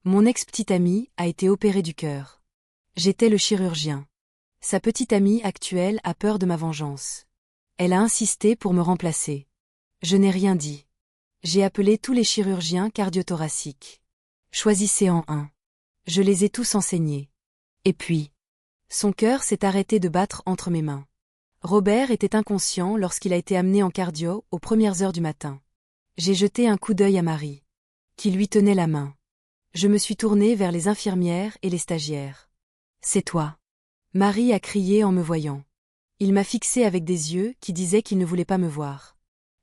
Mon ex-petite amie a été opérée du cœur. J'étais le chirurgien. Sa petite amie actuelle a peur de ma vengeance. Elle a insisté pour me remplacer. Je n'ai rien dit. J'ai appelé tous les chirurgiens cardiothoraciques. Choisissez en un. Je les ai tous enseignés. Et puis, son cœur s'est arrêté de battre entre mes mains. Robert était inconscient lorsqu'il a été amené en cardio aux premières heures du matin. J'ai jeté un coup d'œil à Marie, qui lui tenait la main. Je me suis tournée vers les infirmières et les stagiaires. C'est toi. Marie a crié en me voyant. Il m'a fixé avec des yeux qui disaient qu'il ne voulait pas me voir.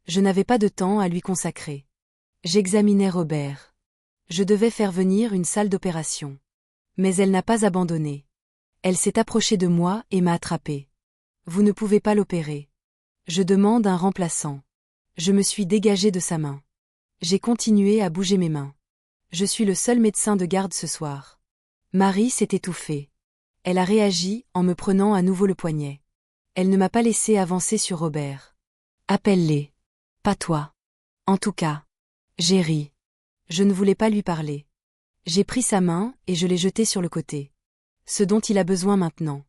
Je n'avais pas de temps à lui consacrer. J'examinais Robert. Je devais faire venir une salle d'opération. Mais elle n'a pas abandonné. Elle s'est approchée de moi et m'a attrapé. Vous ne pouvez pas l'opérer. Je demande un remplaçant. Je me suis dégagée de sa main. J'ai continué à bouger mes mains. Je suis le seul médecin de garde ce soir. Marie s'est étouffée. Elle a réagi en me prenant à nouveau le poignet. Elle ne m'a pas laissé avancer sur Robert. Appelle-les. Pas toi. En tout cas. J'ai ri. Je ne voulais pas lui parler. J'ai pris sa main et je l'ai jetée sur le côté. Ce dont il a besoin maintenant,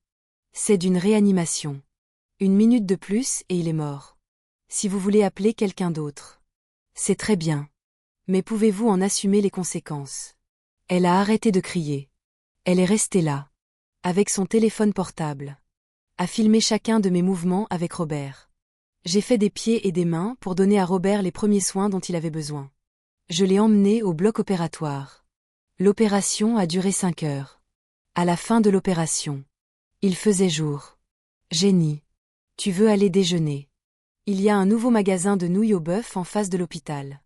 c'est d'une réanimation. 1 minute de plus et il est mort. Si vous voulez appeler quelqu'un d'autre. C'est très bien. Mais pouvez-vous en assumer les conséquences? Elle a arrêté de crier. Elle est restée là, avec son téléphone portable, à filmer chacun de mes mouvements avec Robert. J'ai fait des pieds et des mains pour donner à Robert les premiers soins dont il avait besoin. Je l'ai emmené au bloc opératoire. L'opération a duré 5 heures. À la fin de l'opération, il faisait jour. Jenny, tu veux aller déjeuner? Il y a un nouveau magasin de nouilles au bœuf en face de l'hôpital.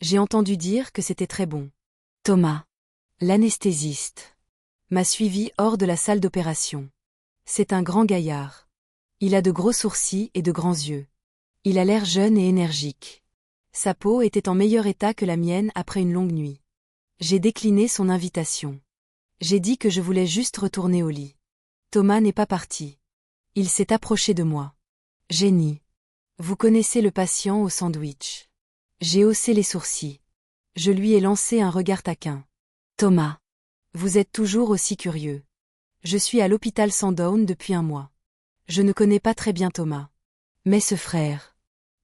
J'ai entendu dire que c'était très bon. Thomas, l'anesthésiste, m'a suivi hors de la salle d'opération. C'est un grand gaillard. Il a de gros sourcils et de grands yeux. Il a l'air jeune et énergique. Sa peau était en meilleur état que la mienne après une longue nuit. J'ai décliné son invitation. J'ai dit que je voulais juste retourner au lit. Thomas n'est pas parti. Il s'est approché de moi. Jenny, vous connaissez le patient au sandwich. J'ai haussé les sourcils. Je lui ai lancé un regard taquin. Thomas, vous êtes toujours aussi curieux. Je suis à l'hôpital Sandown depuis 1 mois. Je ne connais pas très bien Thomas. Mais ce frère,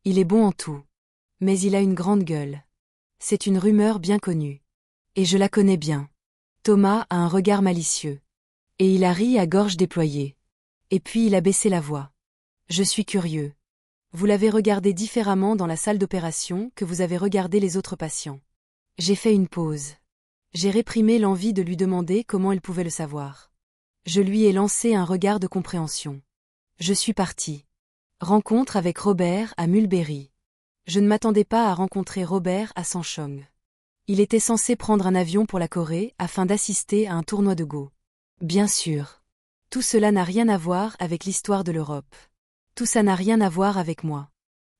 il est bon en tout. Mais il a une grande gueule. C'est une rumeur bien connue. Et je la connais bien. Thomas a un regard malicieux. Et il a ri à gorge déployée. Et puis il a baissé la voix. Je suis curieux. Vous l'avez regardé différemment dans la salle d'opération que vous avez regardé les autres patients. J'ai fait une pause. J'ai réprimé l'envie de lui demander comment elle pouvait le savoir. Je lui ai lancé un regard de compréhension. Je suis parti. Rencontre avec Robert à Mulberry. Je ne m'attendais pas à rencontrer Robert à Sanchong. Il était censé prendre un avion pour la Corée afin d'assister à un tournoi de Go. Bien sûr. Tout cela n'a rien à voir avec l'histoire de l'Europe. Tout ça n'a rien à voir avec moi.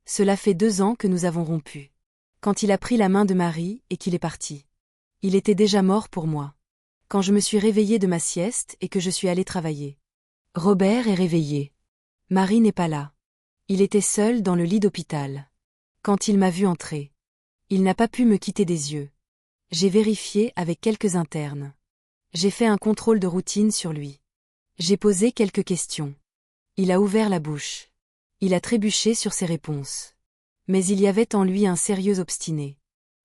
Cela fait 2 ans que nous avons rompu. Quand il a pris la main de Marie et qu'il est parti. Il était déjà mort pour moi. Quand je me suis réveillée de ma sieste et que je suis allée travailler. Robert est réveillé. Marie n'est pas là. Il était seul dans le lit d'hôpital. Quand il m'a vu entrer. Il n'a pas pu me quitter des yeux. J'ai vérifié avec quelques internes. J'ai fait un contrôle de routine sur lui. J'ai posé quelques questions. Il a ouvert la bouche. Il a trébuché sur ses réponses. Mais il y avait en lui un sérieux obstiné.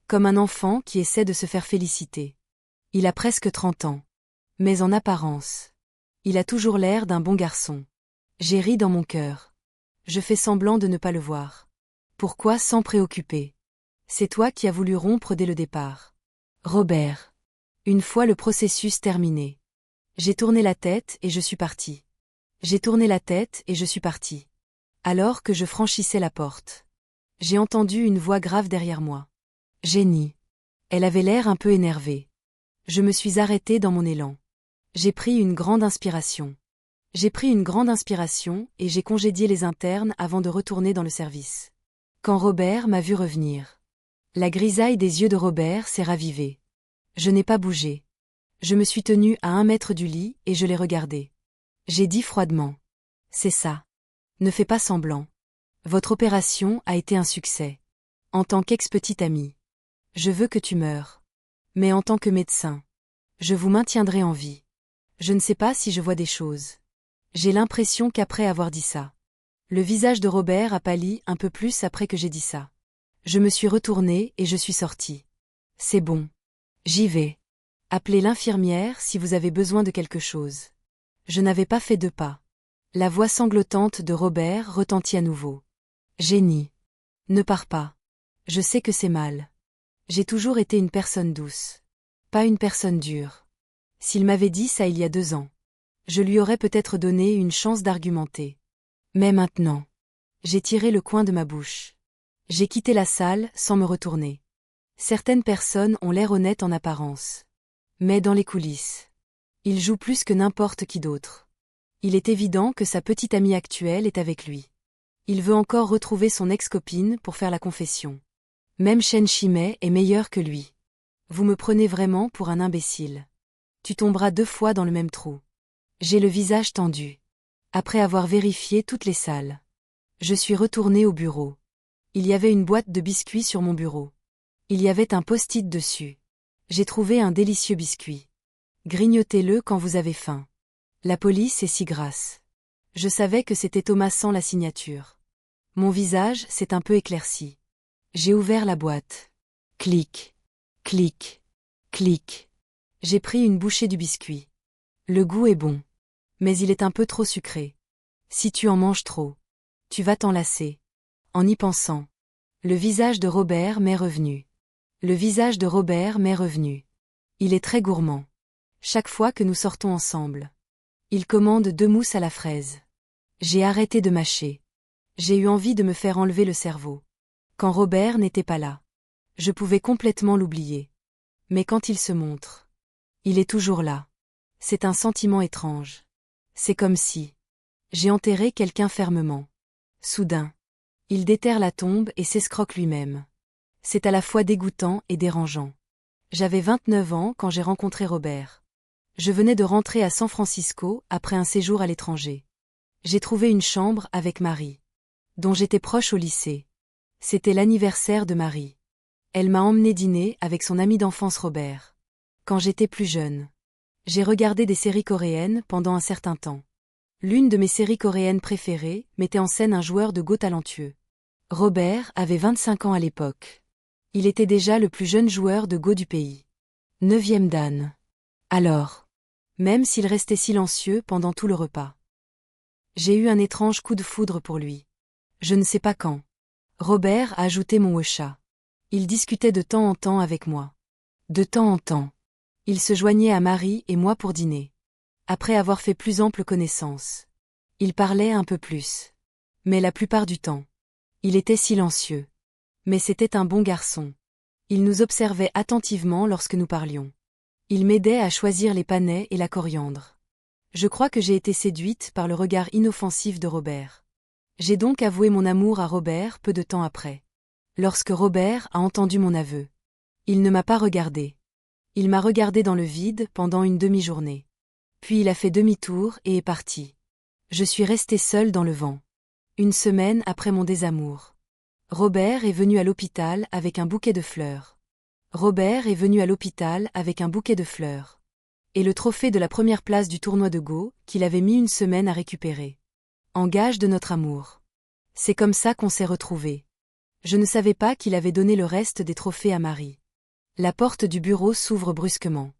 Comme un enfant qui essaie de se faire féliciter. Il a presque 30 ans. Mais en apparence. Il a toujours l'air d'un bon garçon. J'ai ri dans mon cœur. Je fais semblant de ne pas le voir. Pourquoi s'en préoccuper? C'est toi qui as voulu rompre dès le départ. Robert. Une fois le processus terminé. J'ai tourné la tête et je suis parti. J'ai tourné la tête et je suis parti. Alors que je franchissais la porte. J'ai entendu une voix grave derrière moi. Jenny. Elle avait l'air un peu énervée. Je me suis arrêtée dans mon élan. J'ai pris une grande inspiration. J'ai pris une grande inspiration et j'ai congédié les internes avant de retourner dans le service. Quand Robert m'a vu revenir. La grisaille des yeux de Robert s'est ravivée. Je n'ai pas bougé. Je me suis tenue à 1 mètre du lit et je l'ai regardé. J'ai dit froidement. C'est ça. Ne fais pas semblant. Votre opération a été un succès. En tant qu'ex-petite amie. Je veux que tu meures. Mais en tant que médecin. Je vous maintiendrai en vie. Je ne sais pas si je vois des choses. J'ai l'impression qu'après avoir dit ça. Le visage de Robert a pâli un peu plus après que j'ai dit ça. Je me suis retournée et je suis sortie. C'est bon. J'y vais. Appelez l'infirmière si vous avez besoin de quelque chose. Je n'avais pas fait 2 pas. La voix sanglotante de Robert retentit à nouveau. Jenny. Ne pars pas. Je sais que c'est mal. J'ai toujours été une personne douce. Pas une personne dure. S'il m'avait dit ça il y a 2 ans, je lui aurais peut-être donné une chance d'argumenter. Mais maintenant, j'ai tiré le coin de ma bouche. J'ai quitté la salle sans me retourner. Certaines personnes ont l'air honnêtes en apparence. Mais dans les coulisses, ils jouent plus que n'importe qui d'autre. Il est évident que sa petite amie actuelle est avec lui. Il veut encore retrouver son ex-copine pour faire la confession. Même Chen Shimei est meilleur que lui. Vous me prenez vraiment pour un imbécile. Tu tomberas 2 fois dans le même trou. J'ai le visage tendu. Après avoir vérifié toutes les salles, je suis retournée au bureau. Il y avait une boîte de biscuits sur mon bureau. Il y avait un post-it dessus. J'ai trouvé un délicieux biscuit. Grignotez-le quand vous avez faim. La police est si grasse. Je savais que c'était Thomas sans la signature. Mon visage s'est un peu éclairci. J'ai ouvert la boîte. Clic. Clic. Clic. J'ai pris une bouchée du biscuit. Le goût est bon. Mais il est un peu trop sucré. Si tu en manges trop, tu vas t'en lasser. En y pensant, le visage de Robert m'est revenu. Le visage de Robert m'est revenu. Il est très gourmand. Chaque fois que nous sortons ensemble, il commande 2 mousses à la fraise. J'ai arrêté de mâcher. J'ai eu envie de me faire enlever le cerveau. Quand Robert n'était pas là, je pouvais complètement l'oublier. Mais quand il se montre, il est toujours là. C'est un sentiment étrange. C'est comme si j'ai enterré quelqu'un fermement. Soudain, il déterre la tombe et s'escroque lui-même. C'est à la fois dégoûtant et dérangeant. J'avais 29 ans quand j'ai rencontré Robert. Je venais de rentrer à San Francisco après un séjour à l'étranger. J'ai trouvé une chambre avec Marie, dont j'étais proche au lycée. C'était l'anniversaire de Marie. Elle m'a emmené dîner avec son ami d'enfance Robert. Quand j'étais plus jeune, j'ai regardé des séries coréennes pendant un certain temps. L'une de mes séries coréennes préférées mettait en scène un joueur de Go talentueux. Robert avait 25 ans à l'époque. Il était déjà le plus jeune joueur de Go du pays. 9e dan. Alors, même s'il restait silencieux pendant tout le repas, j'ai eu un étrange coup de foudre pour lui. Je ne sais pas quand. Robert a ajouté mon wecha. Il discutait de temps en temps avec moi. De temps en temps. Il se joignait à Marie et moi pour dîner. Après avoir fait plus ample connaissance, il parlait un peu plus. Mais la plupart du temps, il était silencieux. Mais c'était un bon garçon. Il nous observait attentivement lorsque nous parlions. Il m'aidait à choisir les panais et la coriandre. Je crois que j'ai été séduite par le regard inoffensif de Robert. J'ai donc avoué mon amour à Robert peu de temps après. Lorsque Robert a entendu mon aveu, il ne m'a pas regardé. Il m'a regardé dans le vide pendant une demi-journée. Puis il a fait demi-tour et est parti. Je suis restée seule dans le vent. Une semaine après mon désamour, Robert est venu à l'hôpital avec un bouquet de fleurs. Robert est venu à l'hôpital avec un bouquet de fleurs. Et le trophée de la première place du tournoi de Go, qu'il avait mis une semaine à récupérer. En gage de notre amour. C'est comme ça qu'on s'est retrouvés. Je ne savais pas qu'il avait donné le reste des trophées à Marie. La porte du bureau s'ouvre brusquement.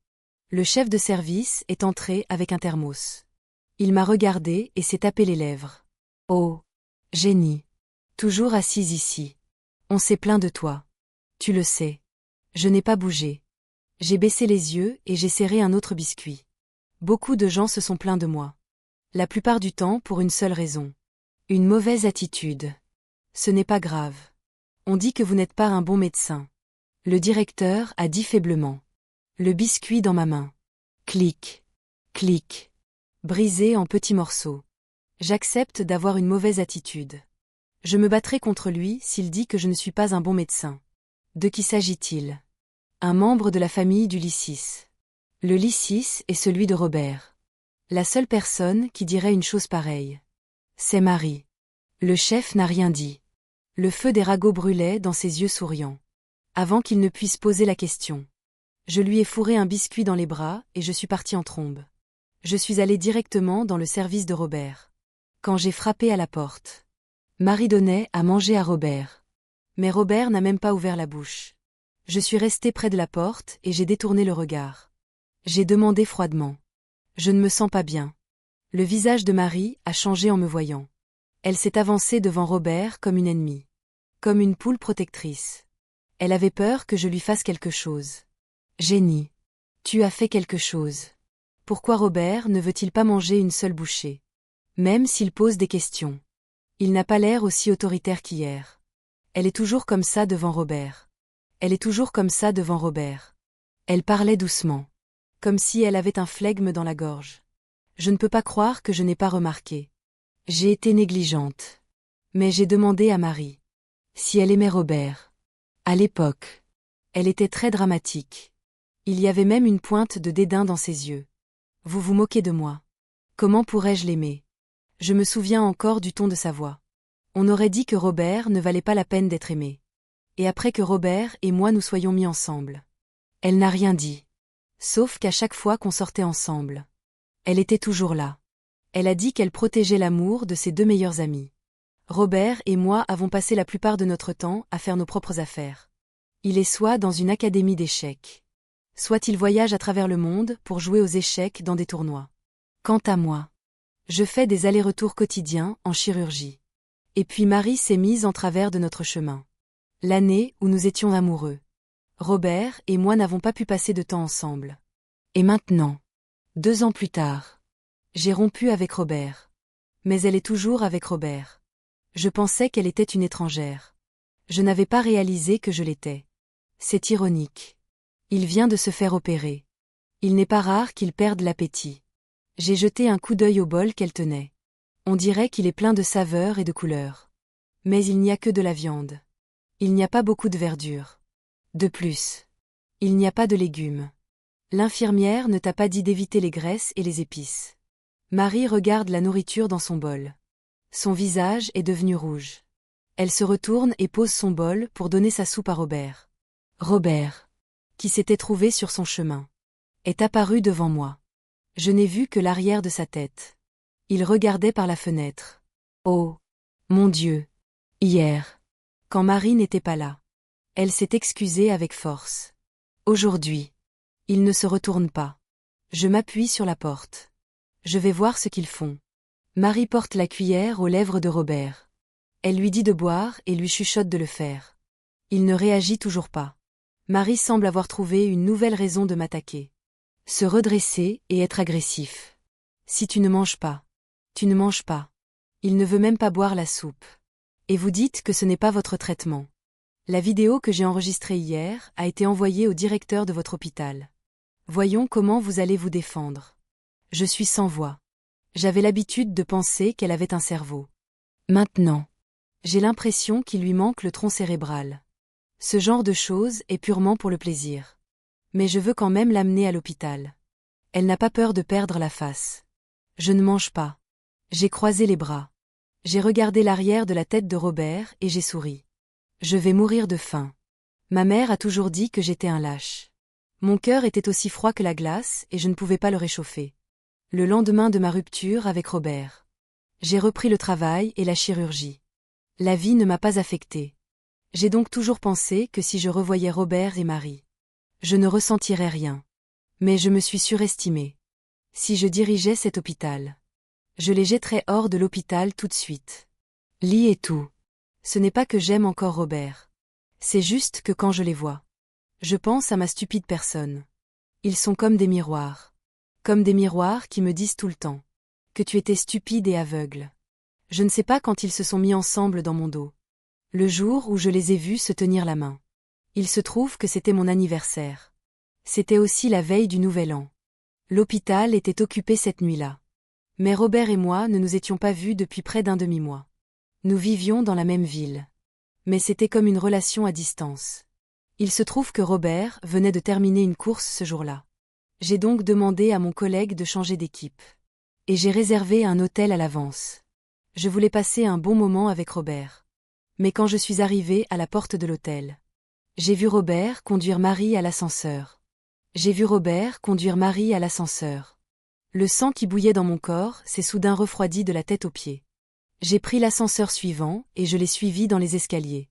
Le chef de service est entré avec un thermos. Il m'a regardé et s'est tapé les lèvres. Oh, Jenny. Toujours assise ici. On s'est plaint de toi. Tu le sais. Je n'ai pas bougé. J'ai baissé les yeux et j'ai serré un autre biscuit. Beaucoup de gens se sont plaints de moi. La plupart du temps pour une seule raison. Une mauvaise attitude. Ce n'est pas grave. On dit que vous n'êtes pas un bon médecin. Le directeur a dit faiblement. Le biscuit dans ma main. Clic. Clic. Brisé en petits morceaux. J'accepte d'avoir une mauvaise attitude. Je me battrai contre lui s'il dit que je ne suis pas un bon médecin. De qui s'agit-il? Un membre de la famille du Lysis. Le Lysis est celui de Robert. La seule personne qui dirait une chose pareille. C'est Marie. Le chef n'a rien dit. Le feu des ragots brûlait dans ses yeux souriants. Avant qu'il ne puisse poser la question. Je lui ai fourré un biscuit dans les bras et je suis partie en trombe. Je suis allée directement dans le service de Robert. Quand j'ai frappé à la porte, Marie donnait à manger à Robert. Mais Robert n'a même pas ouvert la bouche. Je suis restée près de la porte et j'ai détourné le regard. J'ai demandé froidement. Je ne me sens pas bien. Le visage de Marie a changé en me voyant. Elle s'est avancée devant Robert comme une ennemie. Comme une poule protectrice. Elle avait peur que je lui fasse quelque chose. Génie. Tu as fait quelque chose. Pourquoi Robert ne veut-il pas manger une seule bouchée? Même s'il pose des questions. Il n'a pas l'air aussi autoritaire qu'hier. Elle est toujours comme ça devant Robert. Elle est toujours comme ça devant Robert. Elle parlait doucement. Comme si elle avait un flegme dans la gorge. Je ne peux pas croire que je n'ai pas remarqué. J'ai été négligente. Mais j'ai demandé à Marie. Si elle aimait Robert. À l'époque. Elle était très dramatique. Il y avait même une pointe de dédain dans ses yeux. Vous vous moquez de moi. Comment pourrais-je l'aimer? Je me souviens encore du ton de sa voix. On aurait dit que Robert ne valait pas la peine d'être aimé. Et après que Robert et moi nous soyons mis ensemble. Elle n'a rien dit. Sauf qu'à chaque fois qu'on sortait ensemble. Elle était toujours là. Elle a dit qu'elle protégeait l'amour de ses deux meilleurs amis. Robert et moi avons passé la plupart de notre temps à faire nos propres affaires. Il est soit dans une académie d'échecs. Soit il voyage à travers le monde pour jouer aux échecs dans des tournois. Quant à moi, je fais des allers-retours quotidiens en chirurgie. Et puis Marie s'est mise en travers de notre chemin. L'année où nous étions amoureux. Robert et moi n'avons pas pu passer de temps ensemble. Et maintenant, 2 ans plus tard, j'ai rompu avec Robert. Mais elle est toujours avec Robert. Je pensais qu'elle était une étrangère. Je n'avais pas réalisé que je l'étais. C'est ironique. Il vient de se faire opérer. Il n'est pas rare qu'il perde l'appétit. J'ai jeté un coup d'œil au bol qu'elle tenait. On dirait qu'il est plein de saveurs et de couleurs. Mais il n'y a que de la viande. Il n'y a pas beaucoup de verdure. De plus, il n'y a pas de légumes. L'infirmière ne t'a pas dit d'éviter les graisses et les épices. Marie regarde la nourriture dans son bol. Son visage est devenu rouge. Elle se retourne et pose son bol pour donner sa soupe à Robert. Robert, qui s'était trouvé sur son chemin, est apparu devant moi. Je n'ai vu que l'arrière de sa tête. Il regardait par la fenêtre. Oh, mon Dieu! Hier, quand Marie n'était pas là, elle s'est excusée avec force. Aujourd'hui, il ne se retourne pas. Je m'appuie sur la porte. Je vais voir ce qu'ils font. Marie porte la cuillère aux lèvres de Robert. Elle lui dit de boire et lui chuchote de le faire. Il ne réagit toujours pas. Marie semble avoir trouvé une nouvelle raison de m'attaquer. Se redresser et être agressif. Si tu ne manges pas. Tu ne manges pas. Il ne veut même pas boire la soupe. Et vous dites que ce n'est pas votre traitement. La vidéo que j'ai enregistrée hier a été envoyée au directeur de votre hôpital. Voyons comment vous allez vous défendre. Je suis sans voix. J'avais l'habitude de penser qu'elle avait un cerveau. Maintenant, j'ai l'impression qu'il lui manque le tronc cérébral. Ce genre de choses est purement pour le plaisir. Mais je veux quand même l'amener à l'hôpital. Elle n'a pas peur de perdre la face. Je ne mange pas. J'ai croisé les bras. J'ai regardé l'arrière de la tête de Robert et j'ai souri. Je vais mourir de faim. Ma mère a toujours dit que j'étais un lâche. Mon cœur était aussi froid que la glace et je ne pouvais pas le réchauffer. Le lendemain de ma rupture avec Robert, j'ai repris le travail et la chirurgie. La vie ne m'a pas affectée. J'ai donc toujours pensé que si je revoyais Robert et Marie, je ne ressentirais rien. Mais je me suis surestimée. Si je dirigeais cet hôpital, je les jetterais hors de l'hôpital tout de suite. Lit et tout. Ce n'est pas que j'aime encore Robert. C'est juste que quand je les vois, je pense à ma stupide personne. Ils sont comme des miroirs. Comme des miroirs qui me disent tout le temps que tu étais stupide et aveugle. Je ne sais pas quand ils se sont mis ensemble dans mon dos. Le jour où je les ai vus se tenir la main. Il se trouve que c'était mon anniversaire. C'était aussi la veille du Nouvel An. L'hôpital était occupé cette nuit-là. Mais Robert et moi ne nous étions pas vus depuis près d'un demi-mois. Nous vivions dans la même ville. Mais c'était comme une relation à distance. Il se trouve que Robert venait de terminer une course ce jour-là. J'ai donc demandé à mon collègue de changer d'équipe. Et j'ai réservé un hôtel à l'avance. Je voulais passer un bon moment avec Robert. Mais quand je suis arrivée à la porte de l'hôtel, j'ai vu Robert conduire Marie à l'ascenseur. J'ai vu Robert conduire Marie à l'ascenseur. Le sang qui bouillait dans mon corps s'est soudain refroidi de la tête aux pieds. J'ai pris l'ascenseur suivant et je l'ai suivi dans les escaliers.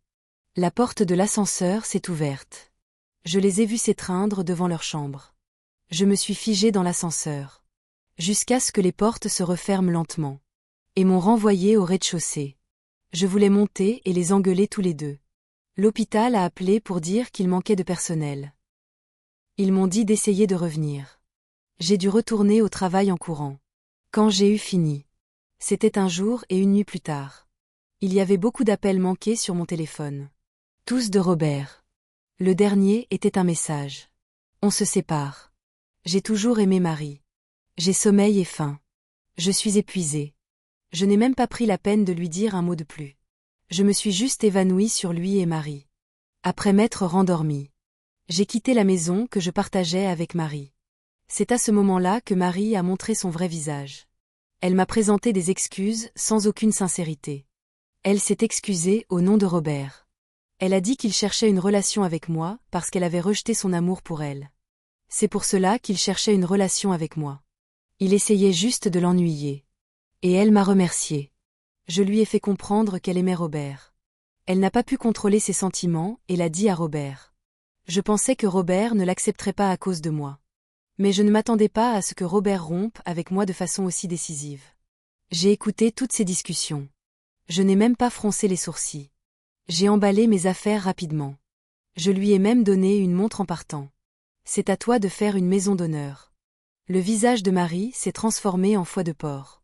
La porte de l'ascenseur s'est ouverte. Je les ai vus s'étreindre devant leur chambre. Je me suis figée dans l'ascenseur. Jusqu'à ce que les portes se referment lentement. Et m'ont renvoyée au rez-de-chaussée. Je voulais monter et les engueuler tous les deux. L'hôpital a appelé pour dire qu'il manquait de personnel. Ils m'ont dit d'essayer de revenir. J'ai dû retourner au travail en courant. Quand j'ai eu fini. C'était un jour et une nuit plus tard. Il y avait beaucoup d'appels manqués sur mon téléphone. Tous de Robert. Le dernier était un message. On se sépare. J'ai toujours aimé Marie. J'ai sommeil et faim. Je suis épuisée. Je n'ai même pas pris la peine de lui dire un mot de plus. Je me suis juste évanouie sur lui et Marie. Après m'être rendormie. J'ai quitté la maison que je partageais avec Marie. C'est à ce moment-là que Marie a montré son vrai visage. Elle m'a présenté des excuses sans aucune sincérité. Elle s'est excusée au nom de Robert. Elle a dit qu'il cherchait une relation avec moi parce qu'elle avait rejeté son amour pour elle. C'est pour cela qu'il cherchait une relation avec moi. Il essayait juste de l'ennuyer. Et elle m'a remercié. Je lui ai fait comprendre qu'elle aimait Robert. Elle n'a pas pu contrôler ses sentiments et l'a dit à Robert. Je pensais que Robert ne l'accepterait pas à cause de moi. Mais je ne m'attendais pas à ce que Robert rompe avec moi de façon aussi décisive. J'ai écouté toutes ces discussions. Je n'ai même pas froncé les sourcils. J'ai emballé mes affaires rapidement. Je lui ai même donné une montre en partant. C'est à toi de faire une maison d'honneur. Le visage de Marie s'est transformé en foie de porc.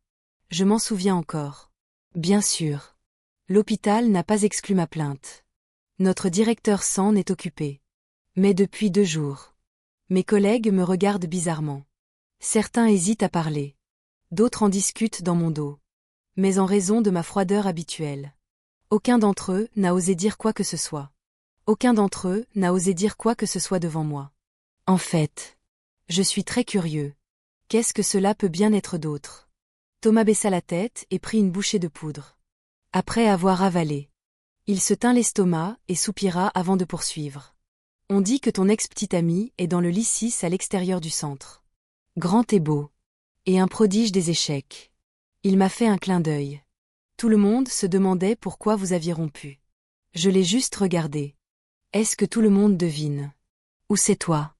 Je m'en souviens encore. Bien sûr. L'hôpital n'a pas exclu ma plainte. Notre directeur s'en est occupé. Mais depuis 2 jours. Mes collègues me regardent bizarrement. Certains hésitent à parler. D'autres en discutent dans mon dos. Mais en raison de ma froideur habituelle. Aucun d'entre eux n'a osé dire quoi que ce soit. Aucun d'entre eux n'a osé dire quoi que ce soit devant moi. En fait, je suis très curieux. Qu'est-ce que cela peut bien être d'autre? Thomas baissa la tête et prit une bouchée de poudre. Après avoir avalé. Il se tint l'estomac et soupira avant de poursuivre. On dit que ton ex-petite amie est dans le lit 6 à l'extérieur du centre. Grand et beau. Et un prodige des échecs. Il m'a fait un clin d'œil. Tout le monde se demandait pourquoi vous aviez rompu. Je l'ai juste regardé. Est-ce que tout le monde devine? Ou c'est toi?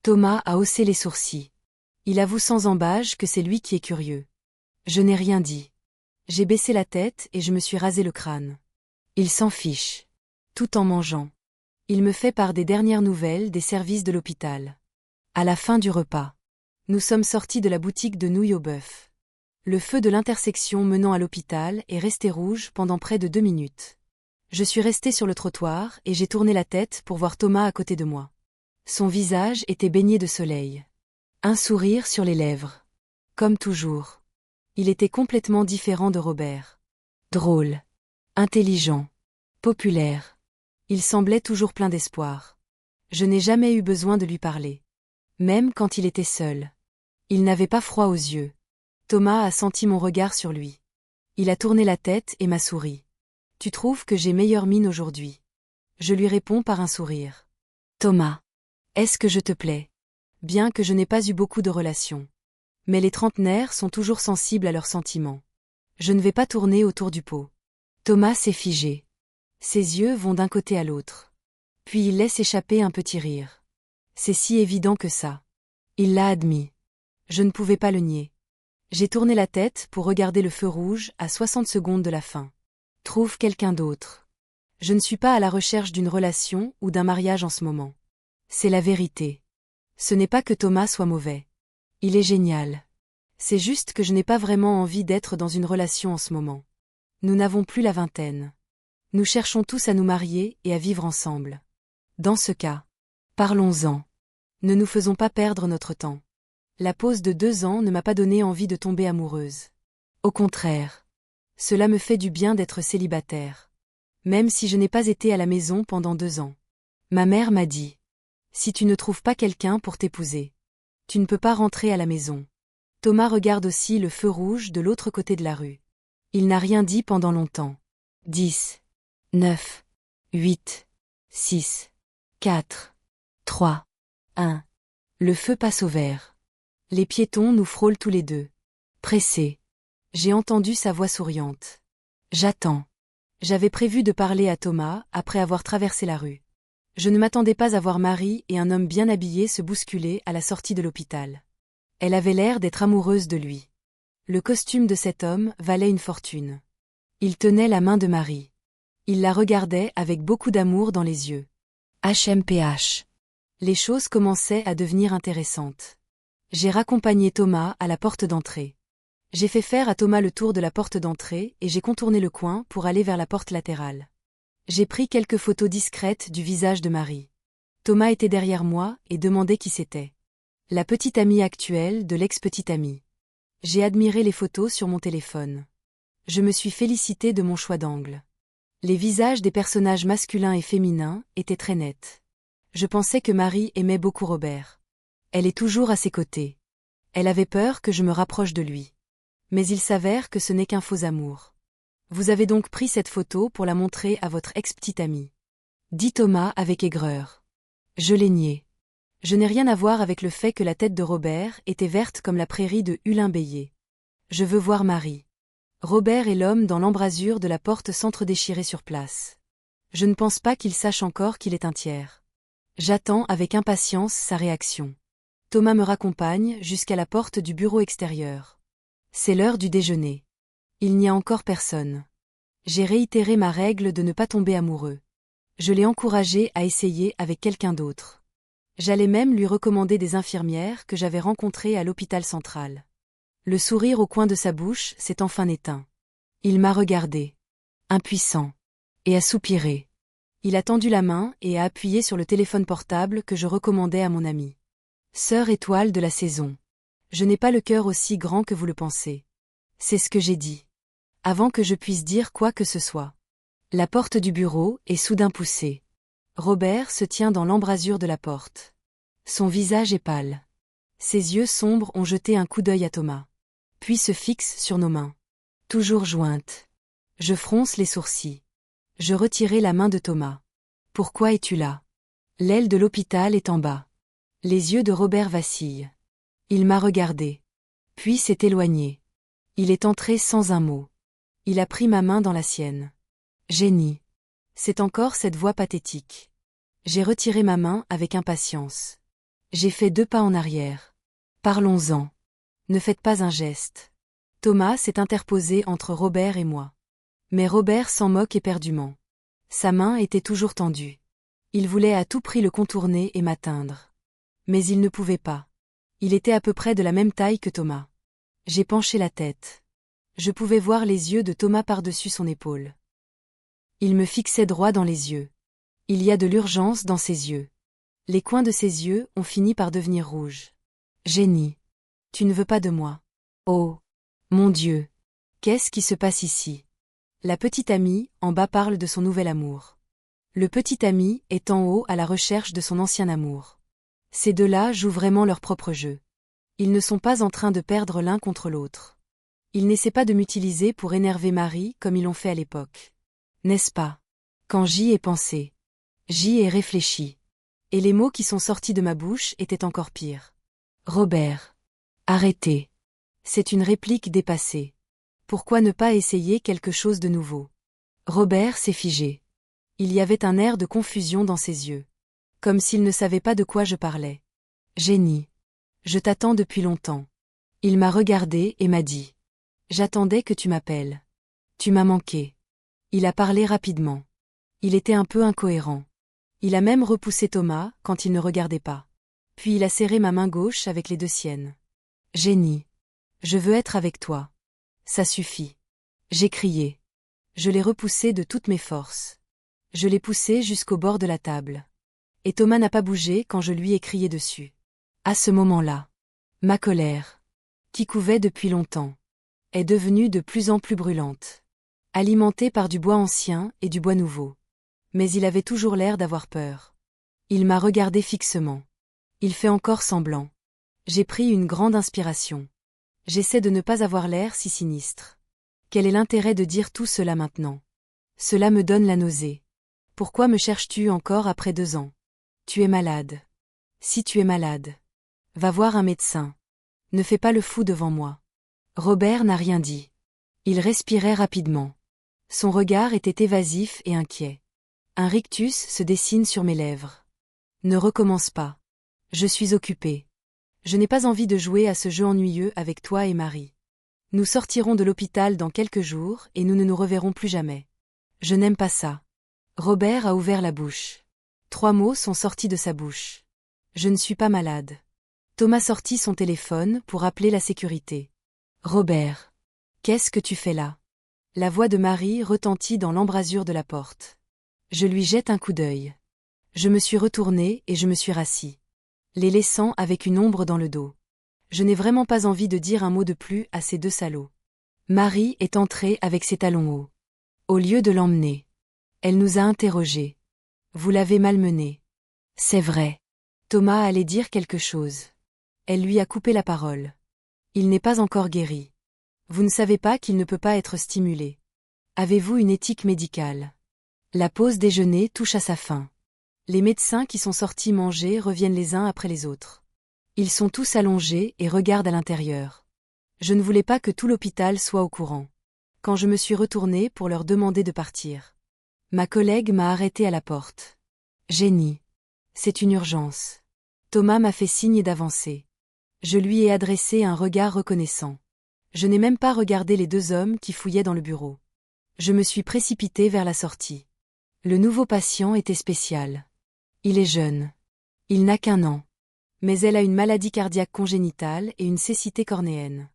Thomas a haussé les sourcils. Il avoue sans embâche que c'est lui qui est curieux. Je n'ai rien dit. J'ai baissé la tête et je me suis rasé le crâne. Il s'en fiche. Tout en mangeant. Il me fait part des dernières nouvelles des services de l'hôpital. À la fin du repas. Nous sommes sortis de la boutique de nouilles au bœuf. Le feu de l'intersection menant à l'hôpital est resté rouge pendant près de 2 minutes. Je suis restée sur le trottoir et j'ai tourné la tête pour voir Thomas à côté de moi. Son visage était baigné de soleil. Un sourire sur les lèvres. Comme toujours. Il était complètement différent de Robert. Drôle. Intelligent. Populaire. Il semblait toujours plein d'espoir. Je n'ai jamais eu besoin de lui parler. Même quand il était seul. Il n'avait pas froid aux yeux. Thomas a senti mon regard sur lui. Il a tourné la tête et m'a souri. Tu trouves que j'ai meilleure mine aujourd'hui? Je lui réponds par un sourire. Thomas. Est-ce que je te plais? Bien que je n'ai pas eu beaucoup de relations. Mais les trentenaires sont toujours sensibles à leurs sentiments. Je ne vais pas tourner autour du pot. Thomas s'est figé. Ses yeux vont d'un côté à l'autre. Puis il laisse échapper un petit rire. C'est si évident que ça. Il l'a admis. Je ne pouvais pas le nier. J'ai tourné la tête pour regarder le feu rouge à 60 secondes de la fin. Trouve quelqu'un d'autre. Je ne suis pas à la recherche d'une relation ou d'un mariage en ce moment. C'est la vérité. Ce n'est pas que Thomas soit mauvais. Il est génial. C'est juste que je n'ai pas vraiment envie d'être dans une relation en ce moment. Nous n'avons plus la vingtaine. Nous cherchons tous à nous marier et à vivre ensemble. Dans ce cas, parlons-en. Ne nous faisons pas perdre notre temps. La pause de 2 ans ne m'a pas donné envie de tomber amoureuse. Au contraire. Cela me fait du bien d'être célibataire. Même si je n'ai pas été à la maison pendant 2 ans. Ma mère m'a dit. Si tu ne trouves pas quelqu'un pour t'épouser, tu ne peux pas rentrer à la maison. Thomas regarde aussi le feu rouge de l'autre côté de la rue. Il n'a rien dit pendant longtemps. 10, 9, 8, 6, 4, 3, 1. Le feu passe au vert. Les piétons nous frôlent tous les deux. Pressés. J'ai entendu sa voix souriante. J'attends. J'avais prévu de parler à Thomas après avoir traversé la rue. Je ne m'attendais pas à voir Marie et un homme bien habillé se bousculer à la sortie de l'hôpital. Elle avait l'air d'être amoureuse de lui. Le costume de cet homme valait une fortune. Il tenait la main de Marie. Il la regardait avec beaucoup d'amour dans les yeux. HMPH. Les choses commençaient à devenir intéressantes. J'ai raccompagné Thomas à la porte d'entrée. J'ai fait faire à Thomas le tour de la porte d'entrée et j'ai contourné le coin pour aller vers la porte latérale. J'ai pris quelques photos discrètes du visage de Marie. Thomas était derrière moi et demandait qui c'était. La petite amie actuelle de l'ex-petite amie. J'ai admiré les photos sur mon téléphone. Je me suis félicité de mon choix d'angle. Les visages des personnages masculins et féminins étaient très nets. Je pensais que Marie aimait beaucoup Robert. Elle est toujours à ses côtés. Elle avait peur que je me rapproche de lui. Mais il s'avère que ce n'est qu'un faux amour. Vous avez donc pris cette photo pour la montrer à votre ex-petite amie. Dit Thomas avec aigreur. Je l'ai nié. Je n'ai rien à voir avec le fait que la tête de Robert était verte comme la prairie de Hulin-Bélier. Je veux voir Marie. Robert et l'homme dans l'embrasure de la porte s'entre-déchiraient sur place. Je ne pense pas qu'il sache encore qu'il est un tiers. J'attends avec impatience sa réaction. Thomas me raccompagne jusqu'à la porte du bureau extérieur. C'est l'heure du déjeuner. Il n'y a encore personne. J'ai réitéré ma règle de ne pas tomber amoureux. Je l'ai encouragé à essayer avec quelqu'un d'autre. J'allais même lui recommander des infirmières que j'avais rencontrées à l'hôpital central. Le sourire au coin de sa bouche s'est enfin éteint. Il m'a regardé. Impuissant. Et a soupiré. Il a tendu la main et a appuyé sur le téléphone portable que je recommandais à mon ami. Sœur étoile de la saison. Je n'ai pas le cœur aussi grand que vous le pensez. C'est ce que j'ai dit. Avant que je puisse dire quoi que ce soit. La porte du bureau est soudain poussée. Robert se tient dans l'embrasure de la porte. Son visage est pâle. Ses yeux sombres ont jeté un coup d'œil à Thomas. Puis se fixent sur nos mains. Toujours jointes. Je fronce les sourcils. Je retirai la main de Thomas. Pourquoi es-tu là? L'aile de l'hôpital est en bas. Les yeux de Robert vacillent. Il m'a regardé. Puis s'est éloigné. Il est entré sans un mot. Il a pris ma main dans la sienne. Génie. C'est encore cette voix pathétique. J'ai retiré ma main avec impatience. J'ai fait 2 pas en arrière. Parlons-en. Ne faites pas un geste. Thomas s'est interposé entre Robert et moi. Mais Robert s'en moque éperdument. Sa main était toujours tendue. Il voulait à tout prix le contourner et m'atteindre. Mais il ne pouvait pas. Il était à peu près de la même taille que Thomas. J'ai penché la tête. Je pouvais voir les yeux de Thomas par-dessus son épaule. Il me fixait droit dans les yeux. Il y a de l'urgence dans ses yeux. Les coins de ses yeux ont fini par devenir rouges. Génie. Tu ne veux pas de moi. Oh. Mon Dieu. Qu'est-ce qui se passe ici? La petite amie, en bas parle de son nouvel amour. Le petit ami est en haut à la recherche de son ancien amour. Ces deux-là jouent vraiment leur propre jeu. Ils ne sont pas en train de perdre l'un contre l'autre. Ils n'essaient pas de m'utiliser pour énerver Marie comme ils l'ont fait à l'époque. N'est-ce pas? Quand j'y ai pensé. J'y ai réfléchi. Et les mots qui sont sortis de ma bouche étaient encore pires. Robert. Arrêtez. C'est une réplique dépassée. Pourquoi ne pas essayer quelque chose de nouveau? Robert s'est figé. Il y avait un air de confusion dans ses yeux. Comme s'il ne savait pas de quoi je parlais. Génie. Je t'attends depuis longtemps. Il m'a regardé et m'a dit. J'attendais que tu m'appelles. Tu m'as manqué. Il a parlé rapidement. Il était un peu incohérent. Il a même repoussé Thomas quand il ne regardait pas. Puis il a serré ma main gauche avec les 2 siennes. Génie. Je veux être avec toi. Ça suffit. J'ai crié. Je l'ai repoussé de toutes mes forces. Je l'ai poussé jusqu'au bord de la table. Et Thomas n'a pas bougé quand je lui ai crié dessus. À ce moment-là, ma colère, qui couvait depuis longtemps, est devenue de plus en plus brûlante. Alimentée par du bois ancien et du bois nouveau. Mais il avait toujours l'air d'avoir peur. Il m'a regardé fixement. Il fait encore semblant. J'ai pris une grande inspiration. J'essaie de ne pas avoir l'air si sinistre. Quel est l'intérêt de dire tout cela maintenant? Cela me donne la nausée. Pourquoi me cherches-tu encore après 2 ans? Tu es malade. Si tu es malade. Va voir un médecin. Ne fais pas le fou devant moi. Robert n'a rien dit. Il respirait rapidement. Son regard était évasif et inquiet. Un rictus se dessine sur mes lèvres. Ne recommence pas. Je suis occupée. Je n'ai pas envie de jouer à ce jeu ennuyeux avec toi et Marie. Nous sortirons de l'hôpital dans quelques jours et nous ne nous reverrons plus jamais. Je n'aime pas ça. Robert a ouvert la bouche. 3 mots sont sortis de sa bouche. Je ne suis pas malade. Thomas sortit son téléphone pour appeler la sécurité. Robert. Qu'est-ce que tu fais là? La voix de Marie retentit dans l'embrasure de la porte. Je lui jette un coup d'œil. Je me suis retournée et je me suis rassis. Les laissant avec une ombre dans le dos. Je n'ai vraiment pas envie de dire un mot de plus à ces 2 salauds. Marie est entrée avec ses talons hauts. Au lieu de l'emmener. Elle nous a interrogés. Vous l'avez malmené. C'est vrai. Thomas allait dire quelque chose. Elle lui a coupé la parole. Il n'est pas encore guéri. Vous ne savez pas qu'il ne peut pas être stimulé. Avez-vous une éthique médicale? La pause déjeuner touche à sa fin. Les médecins qui sont sortis manger reviennent les uns après les autres. Ils sont tous allongés et regardent à l'intérieur. Je ne voulais pas que tout l'hôpital soit au courant. Quand je me suis retournée pour leur demander de partir. Ma collègue m'a arrêtée à la porte. Jenny. C'est une urgence. Thomas m'a fait signe d'avancer. Je lui ai adressé un regard reconnaissant. Je n'ai même pas regardé les 2 hommes qui fouillaient dans le bureau. Je me suis précipitée vers la sortie. Le nouveau patient était spécial. Il est jeune. Il n'a qu'1 an. Mais elle a une maladie cardiaque congénitale et une cécité cornéenne.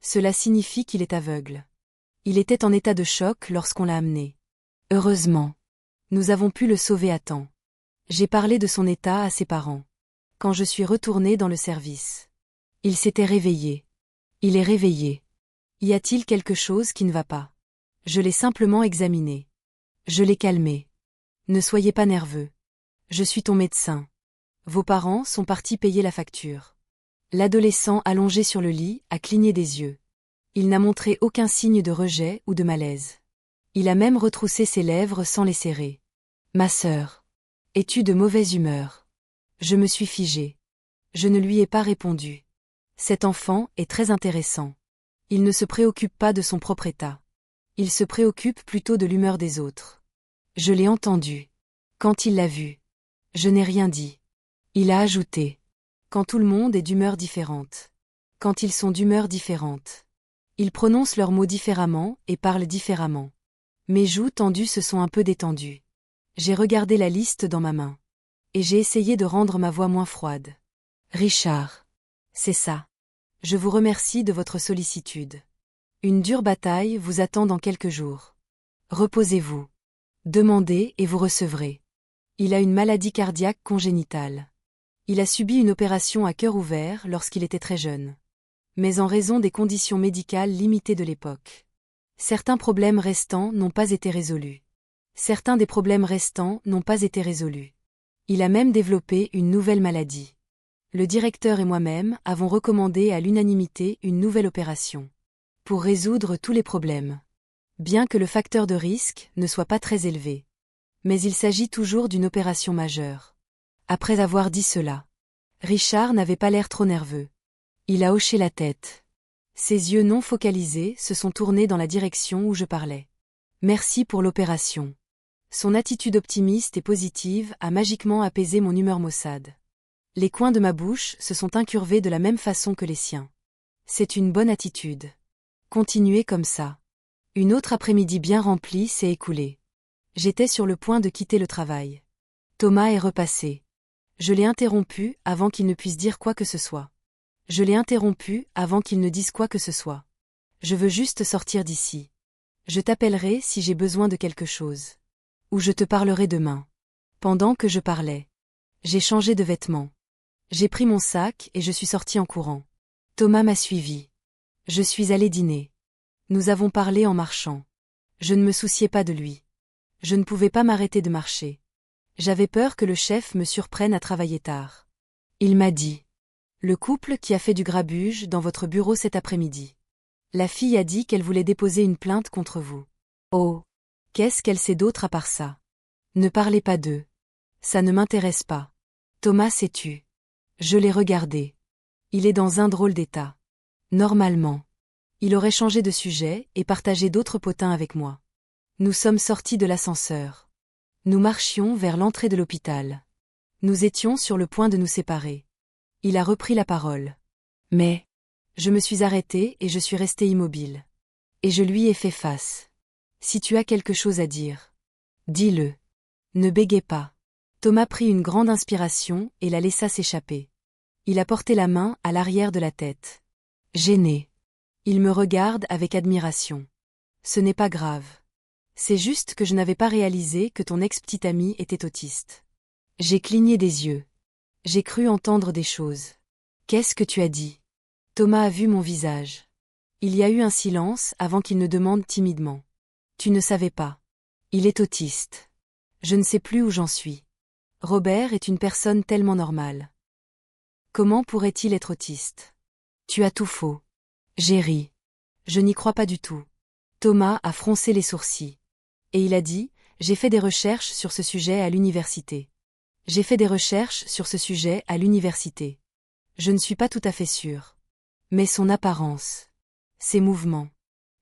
Cela signifie qu'il est aveugle. Il était en état de choc lorsqu'on l'a amené. Heureusement. Nous avons pu le sauver à temps. J'ai parlé de son état à ses parents. Quand je suis retournée dans le service. Il s'était réveillé. Il est réveillé. Y a-t-il quelque chose qui ne va pas? Je l'ai simplement examiné. Je l'ai calmé. Ne soyez pas nerveux. Je suis ton médecin. Vos parents sont partis payer la facture. L'adolescent allongé sur le lit a cligné des yeux. Il n'a montré aucun signe de rejet ou de malaise. Il a même retroussé ses lèvres sans les serrer. Ma sœur. Es-tu de mauvaise humeur? Je me suis figée. Je ne lui ai pas répondu. Cet enfant est très intéressant. Il ne se préoccupe pas de son propre état. Il se préoccupe plutôt de l'humeur des autres. Je l'ai entendu. Quand il l'a vu. Je n'ai rien dit. Il a ajouté. Quand tout le monde est d'humeur différente. Quand ils sont d'humeur différente. Ils prononcent leurs mots différemment et parlent différemment. Mes joues tendues se sont un peu détendues. J'ai regardé la liste dans ma main. Et j'ai essayé de rendre ma voix moins froide. Richard. C'est ça. Je vous remercie de votre sollicitude. Une dure bataille vous attend dans quelques jours. Reposez-vous. Demandez et vous recevrez. Il a une maladie cardiaque congénitale. Il a subi une opération à cœur ouvert lorsqu'il était très jeune. Mais en raison des conditions médicales limitées de l'époque. Certains problèmes restants n'ont pas été résolus. Certains des problèmes restants n'ont pas été résolus. Il a même développé une nouvelle maladie. Le directeur et moi-même avons recommandé à l'unanimité une nouvelle opération. Pour résoudre tous les problèmes. Bien que le facteur de risque ne soit pas très élevé. Mais il s'agit toujours d'une opération majeure. Après avoir dit cela, Richard n'avait pas l'air trop nerveux. Il a hoché la tête. Ses yeux non focalisés se sont tournés dans la direction où je parlais. Merci pour l'opération. Son attitude optimiste et positive a magiquement apaisé mon humeur maussade. Les coins de ma bouche se sont incurvés de la même façon que les siens. C'est une bonne attitude. Continuez comme ça. Une autre après-midi bien remplie s'est écoulée. J'étais sur le point de quitter le travail. Thomas est repassé. Je l'ai interrompu avant qu'il ne puisse dire quoi que ce soit. Je l'ai interrompu avant qu'il ne dise quoi que ce soit. Je veux juste sortir d'ici. Je t'appellerai si j'ai besoin de quelque chose. Ou je te parlerai demain. Pendant que je parlais. J'ai changé de vêtements. J'ai pris mon sac et je suis sortie en courant. Thomas m'a suivi. Je suis allée dîner. Nous avons parlé en marchant. Je ne me souciais pas de lui. Je ne pouvais pas m'arrêter de marcher. J'avais peur que le chef me surprenne à travailler tard. Il m'a dit. Le couple qui a fait du grabuge dans votre bureau cet après-midi. La fille a dit qu'elle voulait déposer une plainte contre vous. Oh. Qu'est-ce qu'elle sait d'autre à part ça? Ne parlez pas d'eux. Ça ne m'intéresse pas. Thomas s'est tu. Je l'ai regardé. Il est dans un drôle d'état. Normalement. Il aurait changé de sujet et partagé d'autres potins avec moi. Nous sommes sortis de l'ascenseur. Nous marchions vers l'entrée de l'hôpital. Nous étions sur le point de nous séparer. Il a repris la parole. Mais, je me suis arrêtée et je suis restée immobile. Et je lui ai fait face. Si tu as quelque chose à dire, dis-le. Ne bégayez pas. Thomas prit une grande inspiration et la laissa s'échapper. Il a porté la main à l'arrière de la tête. Gêné. Il me regarde avec admiration. Ce n'est pas grave. C'est juste que je n'avais pas réalisé que ton ex-petite amie était autiste. J'ai cligné des yeux. J'ai cru entendre des choses. Qu'est-ce que tu as dit? Thomas a vu mon visage. Il y a eu un silence avant qu'il ne demande timidement. Tu ne savais pas. Il est autiste. Je ne sais plus où j'en suis. Robert est une personne tellement normale. Comment pourrait-il être autiste? Tu as tout faux. J'ai ri. Je n'y crois pas du tout. Thomas a froncé les sourcils. Et il a dit, j'ai fait des recherches sur ce sujet à l'université. J'ai fait des recherches sur ce sujet à l'université. Je ne suis pas tout à fait sûre. Mais son apparence, ses mouvements,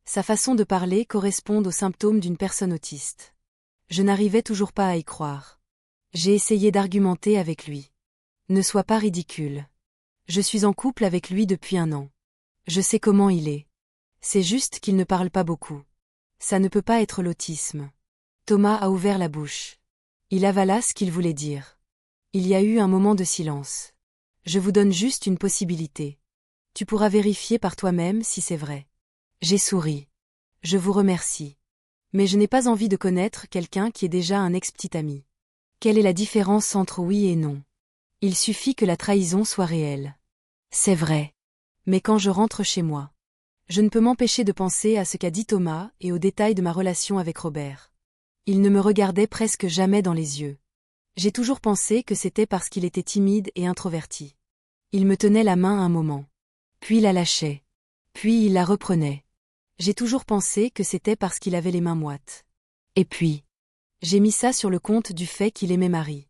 sa façon de parler correspondent aux symptômes d'une personne autiste. Je n'arrivais toujours pas à y croire. J'ai essayé d'argumenter avec lui. Ne sois pas ridicule. Je suis en couple avec lui depuis 1 an. Je sais comment il est. C'est juste qu'il ne parle pas beaucoup. Ça ne peut pas être l'autisme. Thomas a ouvert la bouche. Il avala ce qu'il voulait dire. Il y a eu un moment de silence. Je vous donne juste une possibilité. Tu pourras vérifier par toi-même si c'est vrai. J'ai souri. Je vous remercie. Mais je n'ai pas envie de connaître quelqu'un qui est déjà un ex-petit ami. Quelle est la différence entre oui et non? Il suffit que la trahison soit réelle. C'est vrai. Mais quand je rentre chez moi, je ne peux m'empêcher de penser à ce qu'a dit Thomas et aux détails de ma relation avec Robert. Il ne me regardait presque jamais dans les yeux. J'ai toujours pensé que c'était parce qu'il était timide et introverti. Il me tenait la main un moment. Puis la lâchait. Puis il la reprenait. J'ai toujours pensé que c'était parce qu'il avait les mains moites. Et puis, j'ai mis ça sur le compte du fait qu'il aimait Marie.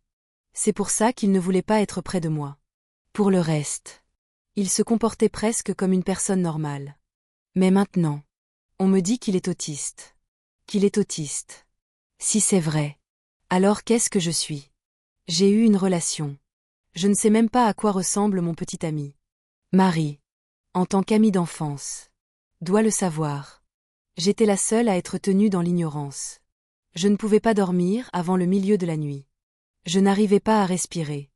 C'est pour ça qu'il ne voulait pas être près de moi. Pour le reste, il se comportait presque comme une personne normale. Mais maintenant, on me dit qu'il est autiste. Qu'il est autiste. Si c'est vrai, alors qu'est-ce que je suis? J'ai eu une relation. Je ne sais même pas à quoi ressemble mon petit ami. Marie, en tant qu'amie d'enfance, doit le savoir. J'étais la seule à être tenue dans l'ignorance. Je ne pouvais pas dormir avant le milieu de la nuit. Je n'arrivais pas à respirer.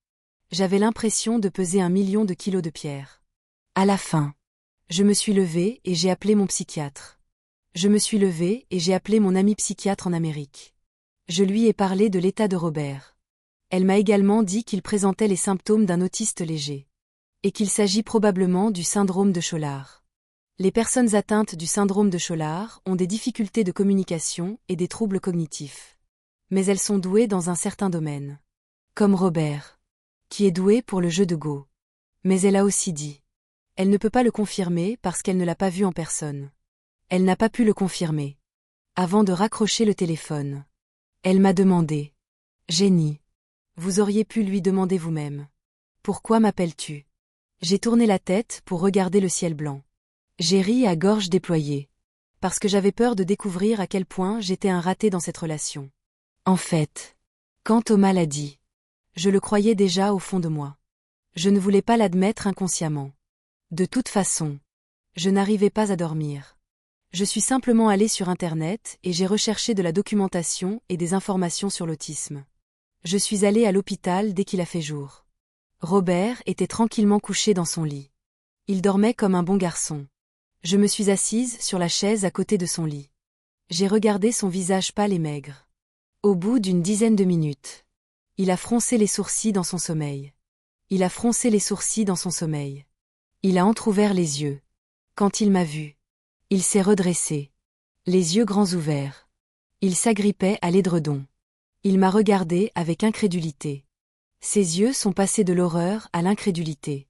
J'avais l'impression de peser 1 million de kilos de pierre. À la fin, je me suis levée et j'ai appelé mon psychiatre. Je me suis levée et j'ai appelé mon ami psychiatre en Amérique. Je lui ai parlé de l'état de Robert. Elle m'a également dit qu'il présentait les symptômes d'un autiste léger. Et qu'il s'agit probablement du syndrome de Scholar. Les personnes atteintes du syndrome de Scholar ont des difficultés de communication et des troubles cognitifs. Mais elles sont douées dans un certain domaine. Comme Robert, qui est doué pour le jeu de Go. Mais elle a aussi dit. Elle ne peut pas le confirmer parce qu'elle ne l'a pas vu en personne. Elle n'a pas pu le confirmer. Avant de raccrocher le téléphone, elle m'a demandé. Jenny, vous auriez pu lui demander vous-même. Pourquoi m'appelles-tu? J'ai tourné la tête pour regarder le ciel blanc. J'ai ri à gorge déployée. Parce que j'avais peur de découvrir à quel point j'étais un raté dans cette relation. En fait, quand Thomas l'a dit, je le croyais déjà au fond de moi. Je ne voulais pas l'admettre inconsciemment. De toute façon, je n'arrivais pas à dormir. Je suis simplement allée sur Internet et j'ai recherché de la documentation et des informations sur l'autisme. Je suis allée à l'hôpital dès qu'il a fait jour. Robert était tranquillement couché dans son lit. Il dormait comme un bon garçon. Je me suis assise sur la chaise à côté de son lit. J'ai regardé son visage pâle et maigre. Au bout d'une dizaine de minutes, il a froncé les sourcils dans son sommeil. Il a froncé les sourcils dans son sommeil. Il a entrouvert les yeux. Quand il m'a vu, il s'est redressé, les yeux grands ouverts. Il s'agrippait à l'édredon. Il m'a regardé avec incrédulité. Ses yeux sont passés de l'horreur à l'incrédulité.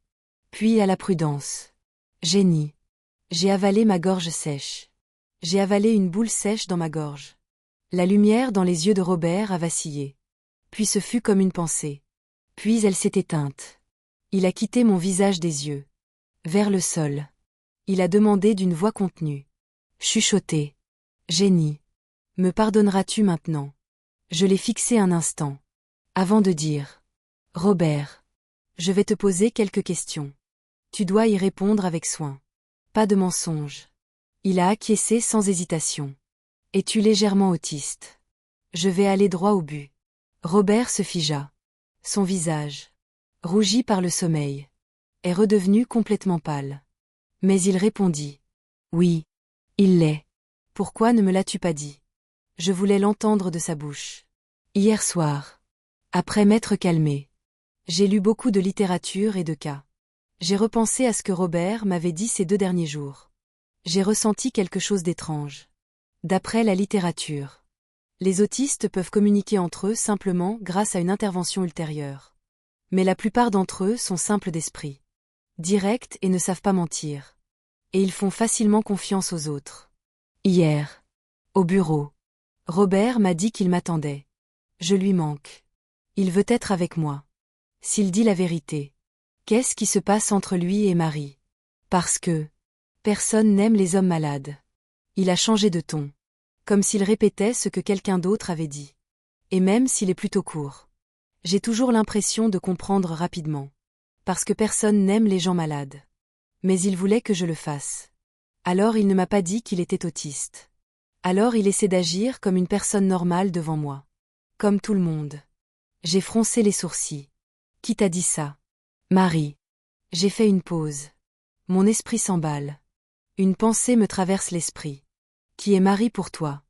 Puis à la prudence. Jenny. J'ai avalé ma gorge sèche. J'ai avalé une boule sèche dans ma gorge. La lumière dans les yeux de Robert a vacillé. Puis ce fut comme une pensée. Puis elle s'est éteinte. Il a quitté mon visage des yeux. Vers le sol. Il a demandé d'une voix contenue. Chuchoté. Génie. Me pardonneras-tu maintenant? Je l'ai fixé un instant. Avant de dire. Robert. Je vais te poser quelques questions. Tu dois y répondre avec soin. Pas de mensonge. Il a acquiescé sans hésitation. Es-tu légèrement autiste? Je vais aller droit au but. Robert se figea. Son visage, rougi par le sommeil, est redevenu complètement pâle. Mais il répondit. Oui, il l'est. Pourquoi ne me l'as-tu pas dit? Je voulais l'entendre de sa bouche. Hier soir, après m'être calmé, j'ai lu beaucoup de littérature et de cas. J'ai repensé à ce que Robert m'avait dit ces 2 derniers jours. J'ai ressenti quelque chose d'étrange. D'après la littérature, les autistes peuvent communiquer entre eux simplement grâce à une intervention ultérieure. Mais la plupart d'entre eux sont simples d'esprit, directs et ne savent pas mentir. Et ils font facilement confiance aux autres. Hier, au bureau, Robert m'a dit qu'il m'attendait. Je lui manque. Il veut être avec moi. S'il dit la vérité, qu'est-ce qui se passe entre lui et Marie? Parce que personne n'aime les hommes malades. Il a changé de ton, comme s'il répétait ce que quelqu'un d'autre avait dit. Et même s'il est plutôt court. J'ai toujours l'impression de comprendre rapidement. Parce que personne n'aime les gens malades. Mais il voulait que je le fasse. Alors il ne m'a pas dit qu'il était autiste. Alors il essaie d'agir comme une personne normale devant moi. Comme tout le monde. J'ai froncé les sourcils. Qui t'a dit ça? Marie. J'ai fait une pause. Mon esprit s'emballe. Une pensée me traverse l'esprit. Qui est Marie pour toi?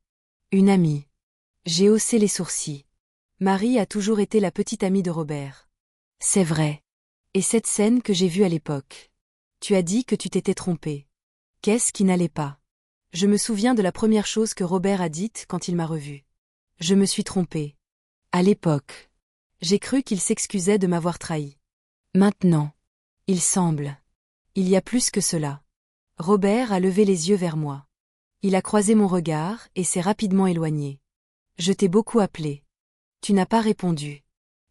Une amie. J'ai haussé les sourcils. Marie a toujours été la petite amie de Robert. C'est vrai. Et cette scène que j'ai vue à l'époque. Tu as dit que tu t'étais trompée. Qu'est-ce qui n'allait pas? Je me souviens de la première chose que Robert a dite quand il m'a revue. Je me suis trompée. À l'époque. J'ai cru qu'il s'excusait de m'avoir trahi. Maintenant. Il semble. Il y a plus que cela. Robert a levé les yeux vers moi. Il a croisé mon regard et s'est rapidement éloigné. Je t'ai beaucoup appelé. Tu n'as pas répondu.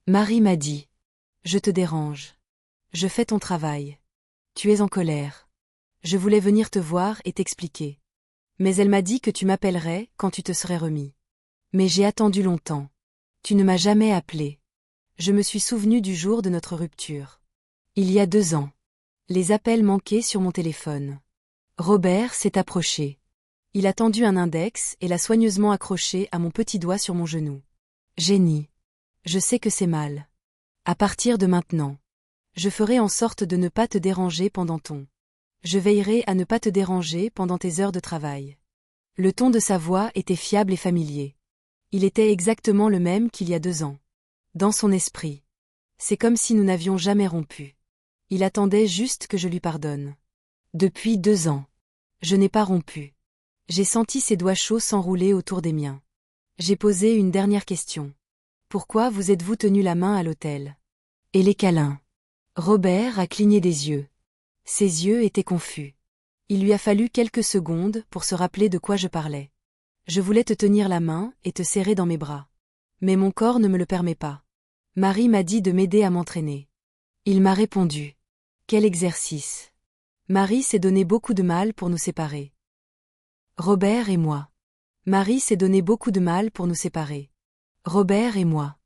Marie m'a dit. Je te dérange. Je fais ton travail. Tu es en colère. Je voulais venir te voir et t'expliquer. Mais elle m'a dit que tu m'appellerais quand tu te serais remis. Mais j'ai attendu longtemps. Tu ne m'as jamais appelé. Je me suis souvenu du jour de notre rupture. Il y a 2 ans. Les appels manquaient sur mon téléphone. Robert s'est approché. Il a tendu un index et l'a soigneusement accroché à mon petit doigt sur mon genou. Génie. Je sais que c'est mal. À partir de maintenant. Je ferai en sorte de ne pas te déranger pendant ton. Je veillerai à ne pas te déranger pendant tes heures de travail. Le ton de sa voix était fiable et familier. Il était exactement le même qu'il y a 2 ans. Dans son esprit. C'est comme si nous n'avions jamais rompu. Il attendait juste que je lui pardonne. Depuis 2 ans. Je n'ai pas rompu. J'ai senti ses doigts chauds s'enrouler autour des miens. J'ai posé une dernière question. Pourquoi vous êtes-vous tenu la main à l'hôtel? Et les câlins? Robert a cligné des yeux. Ses yeux étaient confus. Il lui a fallu quelques secondes pour se rappeler de quoi je parlais. Je voulais te tenir la main et te serrer dans mes bras. Mais mon corps ne me le permet pas. Marie m'a dit de m'aider à m'entraîner. Il m'a répondu. Quel exercice. Marie s'est donné beaucoup de mal pour nous séparer. Robert et moi. Marie s'est donné beaucoup de mal pour nous séparer. Robert et moi.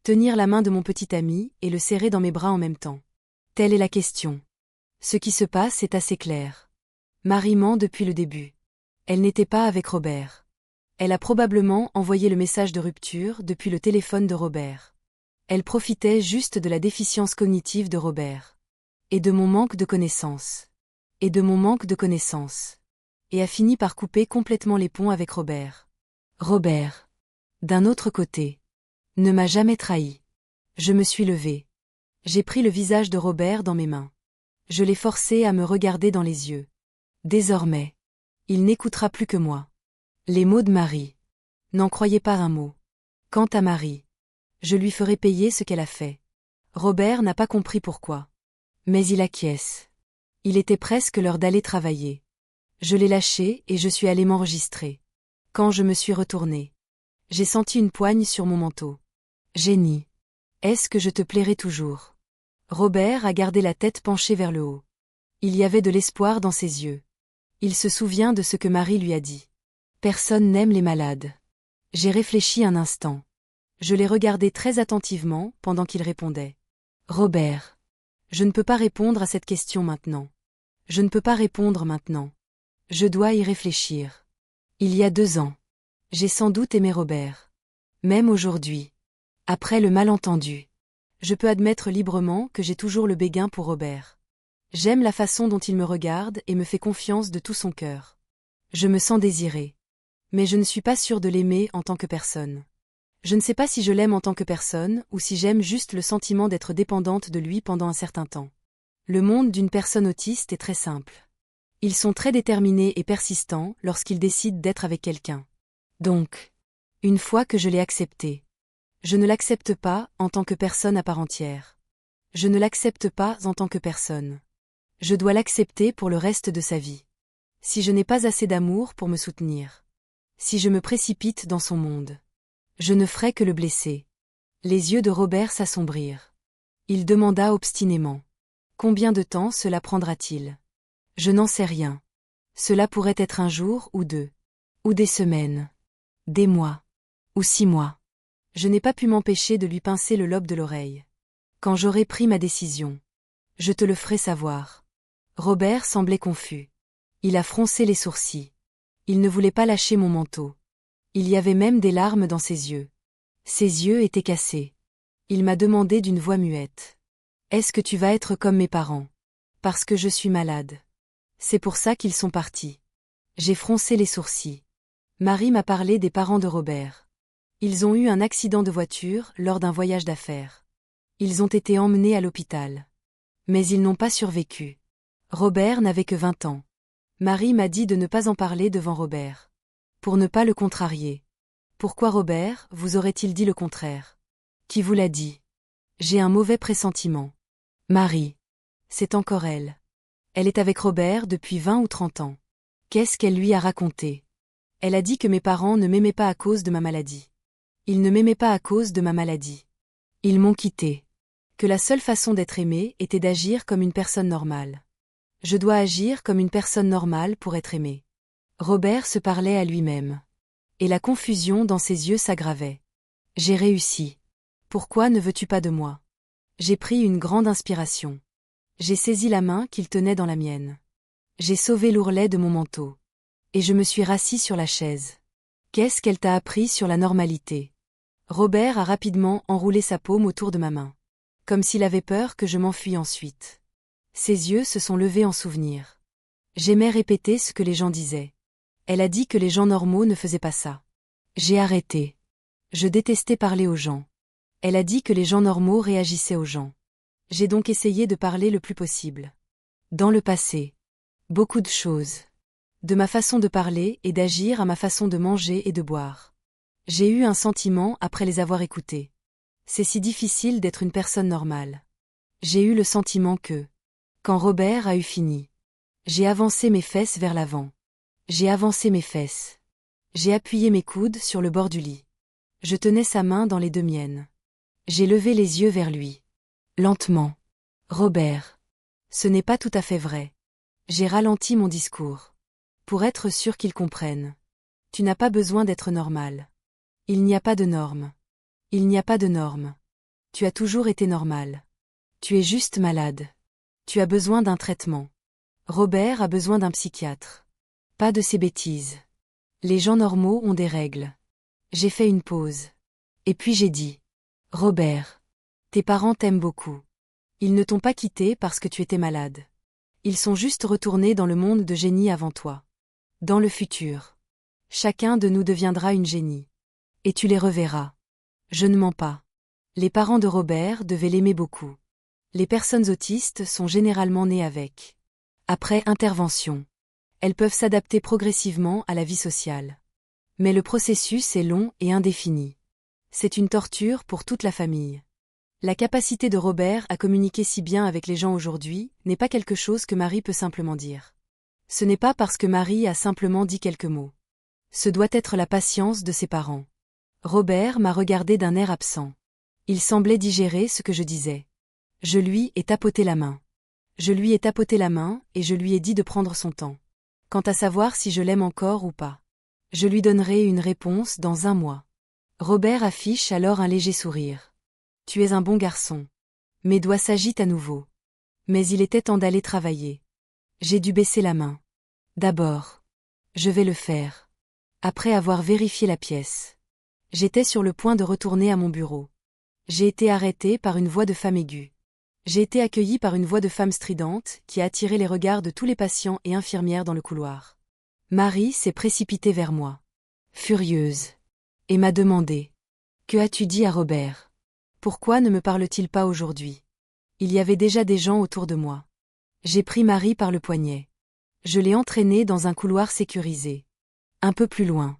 Tenir la main de mon petit ami et le serrer dans mes bras en même temps. Telle est la question. Ce qui se passe est assez clair. Marie ment depuis le début. Elle n'était pas avec Robert. Elle a probablement envoyé le message de rupture depuis le téléphone de Robert. Elle profitait juste de la déficience cognitive de Robert. Et de mon manque de connaissances. Et de mon manque de connaissances. Et a fini par couper complètement les ponts avec Robert. Robert, d'un autre côté, ne m'a jamais trahi. Je me suis levée. J'ai pris le visage de Robert dans mes mains. Je l'ai forcé à me regarder dans les yeux. Désormais, il n'écoutera plus que moi. Les mots de Marie. N'en croyez pas un mot. Quant à Marie, je lui ferai payer ce qu'elle a fait. Robert n'a pas compris pourquoi. Mais il acquiesce. Il était presque l'heure d'aller travailler. Je l'ai lâché et je suis allé m'enregistrer. Quand je me suis retournée, j'ai senti une poigne sur mon manteau. Génie. Est-ce que je te plairai toujours? Robert a gardé la tête penchée vers le haut. Il y avait de l'espoir dans ses yeux. Il se souvient de ce que Marie lui a dit. Personne n'aime les malades. J'ai réfléchi un instant. Je l'ai regardé très attentivement pendant qu'il répondait. Robert. Je ne peux pas répondre à cette question maintenant. Je ne peux pas répondre maintenant. Je dois y réfléchir. Il y a 2 ans. J'ai sans doute aimé Robert. Même aujourd'hui. Après le malentendu. Je peux admettre librement que j'ai toujours le béguin pour Robert. J'aime la façon dont il me regarde et me fait confiance de tout son cœur. Je me sens désirée. Mais je ne suis pas sûre de l'aimer en tant que personne. Je ne sais pas si je l'aime en tant que personne ou si j'aime juste le sentiment d'être dépendante de lui pendant un certain temps. Le monde d'une personne autiste est très simple. Ils sont très déterminés et persistants lorsqu'ils décident d'être avec quelqu'un. Donc, une fois que je l'ai accepté, je ne l'accepte pas en tant que personne à part entière. Je ne l'accepte pas en tant que personne. Je dois l'accepter pour le reste de sa vie. Si je n'ai pas assez d'amour pour me soutenir. Si je me précipite dans son monde. Je ne ferai que le blesser. Les yeux de Robert s'assombrirent. Il demanda obstinément. Combien de temps cela prendra-t-il? Je n'en sais rien. Cela pourrait être un jour ou 2. Ou des semaines. Des mois. Ou 6 mois. Je n'ai pas pu m'empêcher de lui pincer le lobe de l'oreille. Quand j'aurai pris ma décision. Je te le ferai savoir. Robert semblait confus. Il a froncé les sourcils. Il ne voulait pas lâcher mon manteau. Il y avait même des larmes dans ses yeux. Ses yeux étaient cassés. Il m'a demandé d'une voix muette. Est-ce que tu vas être comme mes parents? Parce que je suis malade. C'est pour ça qu'ils sont partis. J'ai froncé les sourcils. Marie m'a parlé des parents de Robert. Ils ont eu un accident de voiture lors d'un voyage d'affaires. Ils ont été emmenés à l'hôpital. Mais ils n'ont pas survécu. Robert n'avait que 20 ans. Marie m'a dit de ne pas en parler devant Robert. Pour ne pas le contrarier. Pourquoi Robert vous aurait-il dit le contraire? Qui vous l'a dit? J'ai un mauvais pressentiment. Marie. C'est encore elle. Elle est avec Robert depuis 20 ou 30 ans. Qu'est-ce qu'elle lui a raconté? Elle a dit que mes parents ne m'aimaient pas à cause de ma maladie. Ils ne m'aimaient pas à cause de ma maladie. Ils m'ont quitté. Que la seule façon d'être aimé était d'agir comme une personne normale. Je dois agir comme une personne normale pour être aimé. Robert se parlait à lui-même. Et la confusion dans ses yeux s'aggravait. J'ai réussi. Pourquoi ne veux-tu pas de moi? J'ai pris une grande inspiration. J'ai saisi la main qu'il tenait dans la mienne. J'ai sauvé l'ourlet de mon manteau. Et je me suis rassis sur la chaise. Qu'est-ce qu'elle t'a appris sur la normalité? Robert a rapidement enroulé sa paume autour de ma main. Comme s'il avait peur que je m'enfuie ensuite. Ses yeux se sont levés en souvenir. J'aimais répéter ce que les gens disaient. Elle a dit que les gens normaux ne faisaient pas ça. J'ai arrêté. Je détestais parler aux gens. Elle a dit que les gens normaux réagissaient aux gens. J'ai donc essayé de parler le plus possible. Dans le passé. Beaucoup de choses. De ma façon de parler et d'agir à ma façon de manger et de boire. J'ai eu un sentiment après les avoir écoutés. C'est si difficile d'être une personne normale. J'ai eu le sentiment que, quand Robert a eu fini, j'ai avancé mes fesses vers l'avant. J'ai avancé mes fesses. J'ai appuyé mes coudes sur le bord du lit. Je tenais sa main dans les 2 miennes. J'ai levé les yeux vers lui. Lentement. Robert. Ce n'est pas tout à fait vrai. J'ai ralenti mon discours. Pour être sûr qu'il comprenne. Tu n'as pas besoin d'être normal. Il n'y a pas de normes. Il n'y a pas de normes. Tu as toujours été normal. Tu es juste malade. Tu as besoin d'un traitement. Robert a besoin d'un psychiatre. Pas de ces bêtises. Les gens normaux ont des règles. J'ai fait une pause. Et puis j'ai dit. Robert. Tes parents t'aiment beaucoup. Ils ne t'ont pas quitté parce que tu étais malade. Ils sont juste retournés dans le monde de génie avant toi. Dans le futur. Chacun de nous deviendra une génie. Et tu les reverras. Je ne mens pas. Les parents de Robert devaient l'aimer beaucoup. Les personnes autistes sont généralement nées avec. Après intervention. Elles peuvent s'adapter progressivement à la vie sociale. Mais le processus est long et indéfini. C'est une torture pour toute la famille. La capacité de Robert à communiquer si bien avec les gens aujourd'hui n'est pas quelque chose que Marie peut simplement dire. Ce n'est pas parce que Marie a simplement dit quelques mots. Ce doit être la patience de ses parents. Robert m'a regardé d'un air absent. Il semblait digérer ce que je disais. Je lui ai tapoté la main. Je lui ai tapoté la main et je lui ai dit de prendre son temps. Quant à savoir si je l'aime encore ou pas. Je lui donnerai une réponse dans un mois. Robert affiche alors un léger sourire. Tu es un bon garçon. Mes doigts s'agitent à nouveau. Mais il était temps d'aller travailler. J'ai dû baisser la main. D'abord. Je vais le faire. Après avoir vérifié la pièce. J'étais sur le point de retourner à mon bureau. J'ai été arrêté par une voix de femme aiguë. J'ai été accueilli par une voix de femme stridente qui a attiré les regards de tous les patients et infirmières dans le couloir. Marie s'est précipitée vers moi. Furieuse. Et m'a demandé. Que as-tu dit à Robert? Pourquoi ne me parle-t-il pas aujourd'hui? Il y avait déjà des gens autour de moi. J'ai pris Marie par le poignet. Je l'ai entraînée dans un couloir sécurisé. Un peu plus loin.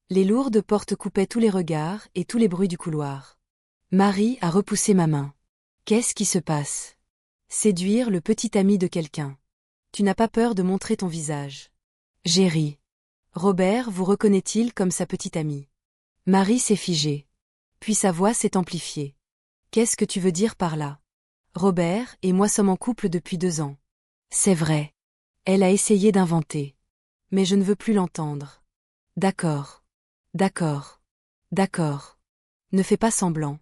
Les lourdes portes coupaient tous les regards et tous les bruits du couloir. Marie a repoussé ma main. Qu'est-ce qui se passe? Séduire le petit ami de quelqu'un. Tu n'as pas peur de montrer ton visage. J'ai ri. Robert vous reconnaît-il comme sa petite amie? Marie s'est figée. Puis sa voix s'est amplifiée. Qu'est-ce que tu veux dire par là? Robert et moi sommes en couple depuis 2 ans. C'est vrai. Elle a essayé d'inventer. Mais je ne veux plus l'entendre. D'accord. D'accord. D'accord. Ne fais pas semblant.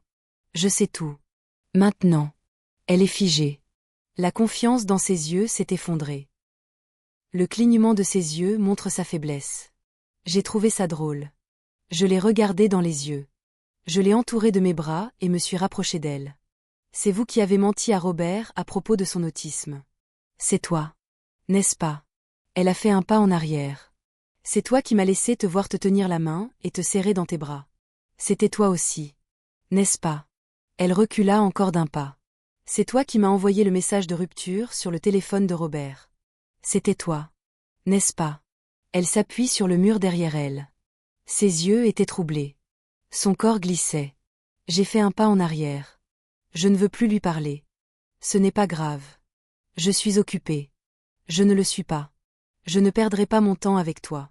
Je sais tout. Maintenant. Elle est figée. La confiance dans ses yeux s'est effondrée. Le clignement de ses yeux montre sa faiblesse. J'ai trouvé ça drôle. Je l'ai regardée dans les yeux. Je l'ai entourée de mes bras et me suis rapprochée d'elle. C'est vous qui avez menti à Robert à propos de son autisme. C'est toi. N'est-ce pas? Elle a fait un pas en arrière. C'est toi qui m'as laissé te voir te tenir la main et te serrer dans tes bras. C'était toi aussi. N'est-ce pas? Elle recula encore d'un pas. C'est toi qui m'as envoyé le message de rupture sur le téléphone de Robert. C'était toi. N'est-ce pas? Elle s'appuie sur le mur derrière elle. Ses yeux étaient troublés. Son corps glissait. J'ai fait un pas en arrière. Je ne veux plus lui parler. Ce n'est pas grave. Je suis occupée. Je ne le suis pas. Je ne perdrai pas mon temps avec toi.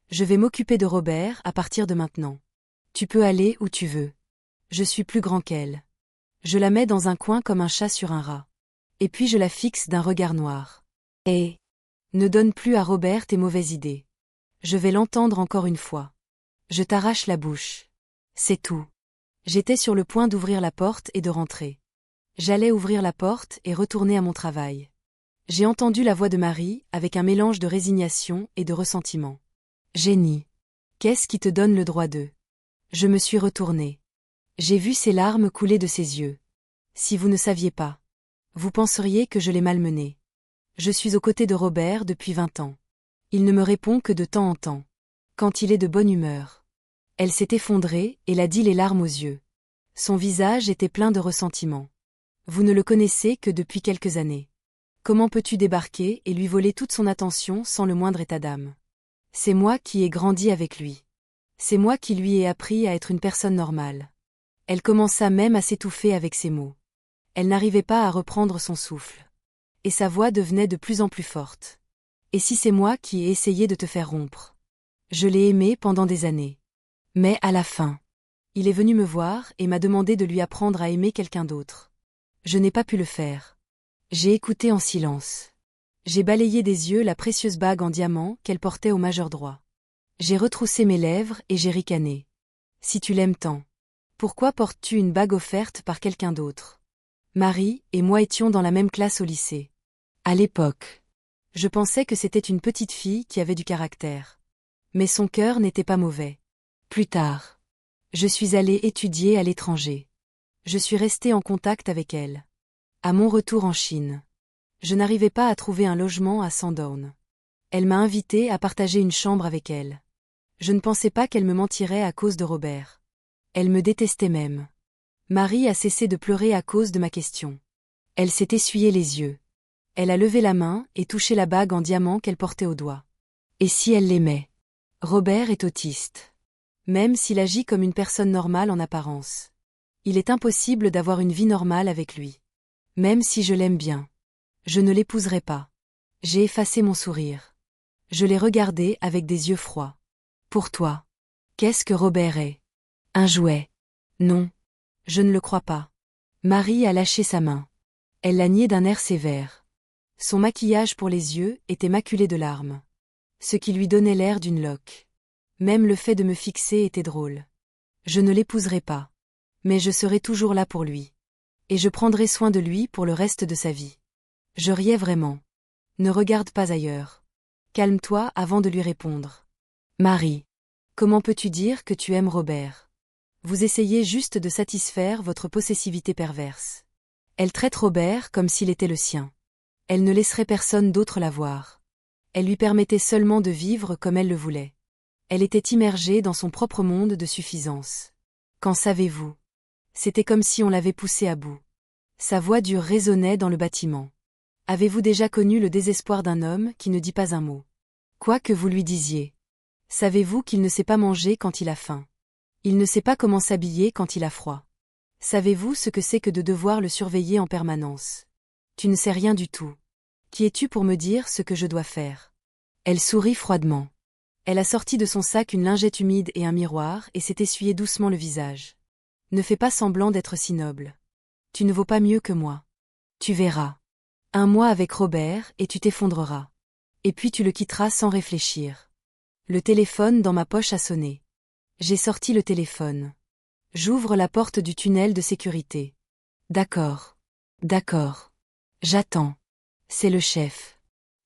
Je vais m'occuper de Robert à partir de maintenant. Tu peux aller où tu veux. Je suis plus grand qu'elle. Je la mets dans un coin comme un chat sur un rat. Et puis je la fixe d'un regard noir. Et ne donne plus à Robert tes mauvaises idées. Je vais l'entendre encore une fois. Je t'arrache la bouche. C'est tout. J'étais sur le point d'ouvrir la porte et de rentrer. J'allais ouvrir la porte et retourner à mon travail. J'ai entendu la voix de Marie avec un mélange de résignation et de ressentiment. Génie. Qu'est-ce qui te donne le droit de... Je me suis retournée. J'ai vu ses larmes couler de ses yeux. Si vous ne saviez pas. Vous penseriez que je l'ai malmené. Je suis aux côtés de Robert depuis 20 ans. Il ne me répond que de temps en temps. Quand il est de bonne humeur. Elle s'est effondrée et l'a dit les larmes aux yeux. Son visage était plein de ressentiment. Vous ne le connaissez que depuis quelques années. Comment peux-tu débarquer et lui voler toute son attention sans le moindre état d'âme? C'est moi qui ai grandi avec lui. C'est moi qui lui ai appris à être une personne normale. Elle commença même à s'étouffer avec ses mots. Elle n'arrivait pas à reprendre son souffle. Et sa voix devenait de plus en plus forte. Et si c'est moi qui ai essayé de te faire rompre? Je l'ai aimé pendant des années. Mais à la fin, il est venu me voir et m'a demandé de lui apprendre à aimer quelqu'un d'autre. Je n'ai pas pu le faire. J'ai écouté en silence. J'ai balayé des yeux la précieuse bague en diamant qu'elle portait au majeur droit. J'ai retroussé mes lèvres et j'ai ricané. Si tu l'aimes tant, pourquoi portes-tu une bague offerte par quelqu'un d'autre? Marie et moi étions dans la même classe au lycée. À l'époque, je pensais que c'était une petite fille qui avait du caractère. Mais son cœur n'était pas mauvais. Plus tard, je suis allée étudier à l'étranger. Je suis restée en contact avec elle. À mon retour en Chine, je n'arrivais pas à trouver un logement à Sandown. Elle m'a invitée à partager une chambre avec elle. Je ne pensais pas qu'elle me mentirait à cause de Robert. Elle me détestait même. Marie a cessé de pleurer à cause de ma question. Elle s'est essuyé les yeux. Elle a levé la main et touché la bague en diamant qu'elle portait au doigt. Et si elle l'aimait? Robert est autiste. Même s'il agit comme une personne normale en apparence. Il est impossible d'avoir une vie normale avec lui. Même si je l'aime bien. Je ne l'épouserai pas. J'ai effacé mon sourire. Je l'ai regardé avec des yeux froids. Pour toi. Qu'est-ce que Robert est? Un jouet. Non. Je ne le crois pas. Marie a lâché sa main. Elle l'a nié d'un air sévère. Son maquillage pour les yeux était maculé de larmes. Ce qui lui donnait l'air d'une loque. Même le fait de me fixer était drôle. Je ne l'épouserai pas. Mais je serai toujours là pour lui. Et je prendrai soin de lui pour le reste de sa vie. Je riais vraiment. Ne regarde pas ailleurs. Calme-toi avant de lui répondre. Marie. Comment peux-tu dire que tu aimes Robert? Vous essayez juste de satisfaire votre possessivité perverse. Elle traite Robert comme s'il était le sien. Elle ne laisserait personne d'autre la voir. Elle lui permettait seulement de vivre comme elle le voulait. Elle était immergée dans son propre monde de suffisance. Qu'en savez-vous? C'était comme si on l'avait poussée à bout. Sa voix dure résonnait dans le bâtiment. Avez-vous déjà connu le désespoir d'un homme qui ne dit pas un mot? Quoi que vous lui disiez. Savez-vous qu'il ne sait pas manger quand il a faim? Il ne sait pas comment s'habiller quand il a froid. Savez-vous ce que c'est que de devoir le surveiller en permanence? Tu ne sais rien du tout. Qui es-tu pour me dire ce que je dois faire? Elle sourit froidement. Elle a sorti de son sac une lingette humide et un miroir et s'est essuyé doucement le visage. Ne fais pas semblant d'être si noble. Tu ne vaux pas mieux que moi. Tu verras. Un mois avec Robert et tu t'effondreras. Et puis tu le quitteras sans réfléchir. Le téléphone dans ma poche a sonné. J'ai sorti le téléphone. J'ouvre la porte du tunnel de sécurité. D'accord. D'accord. J'attends. C'est le chef.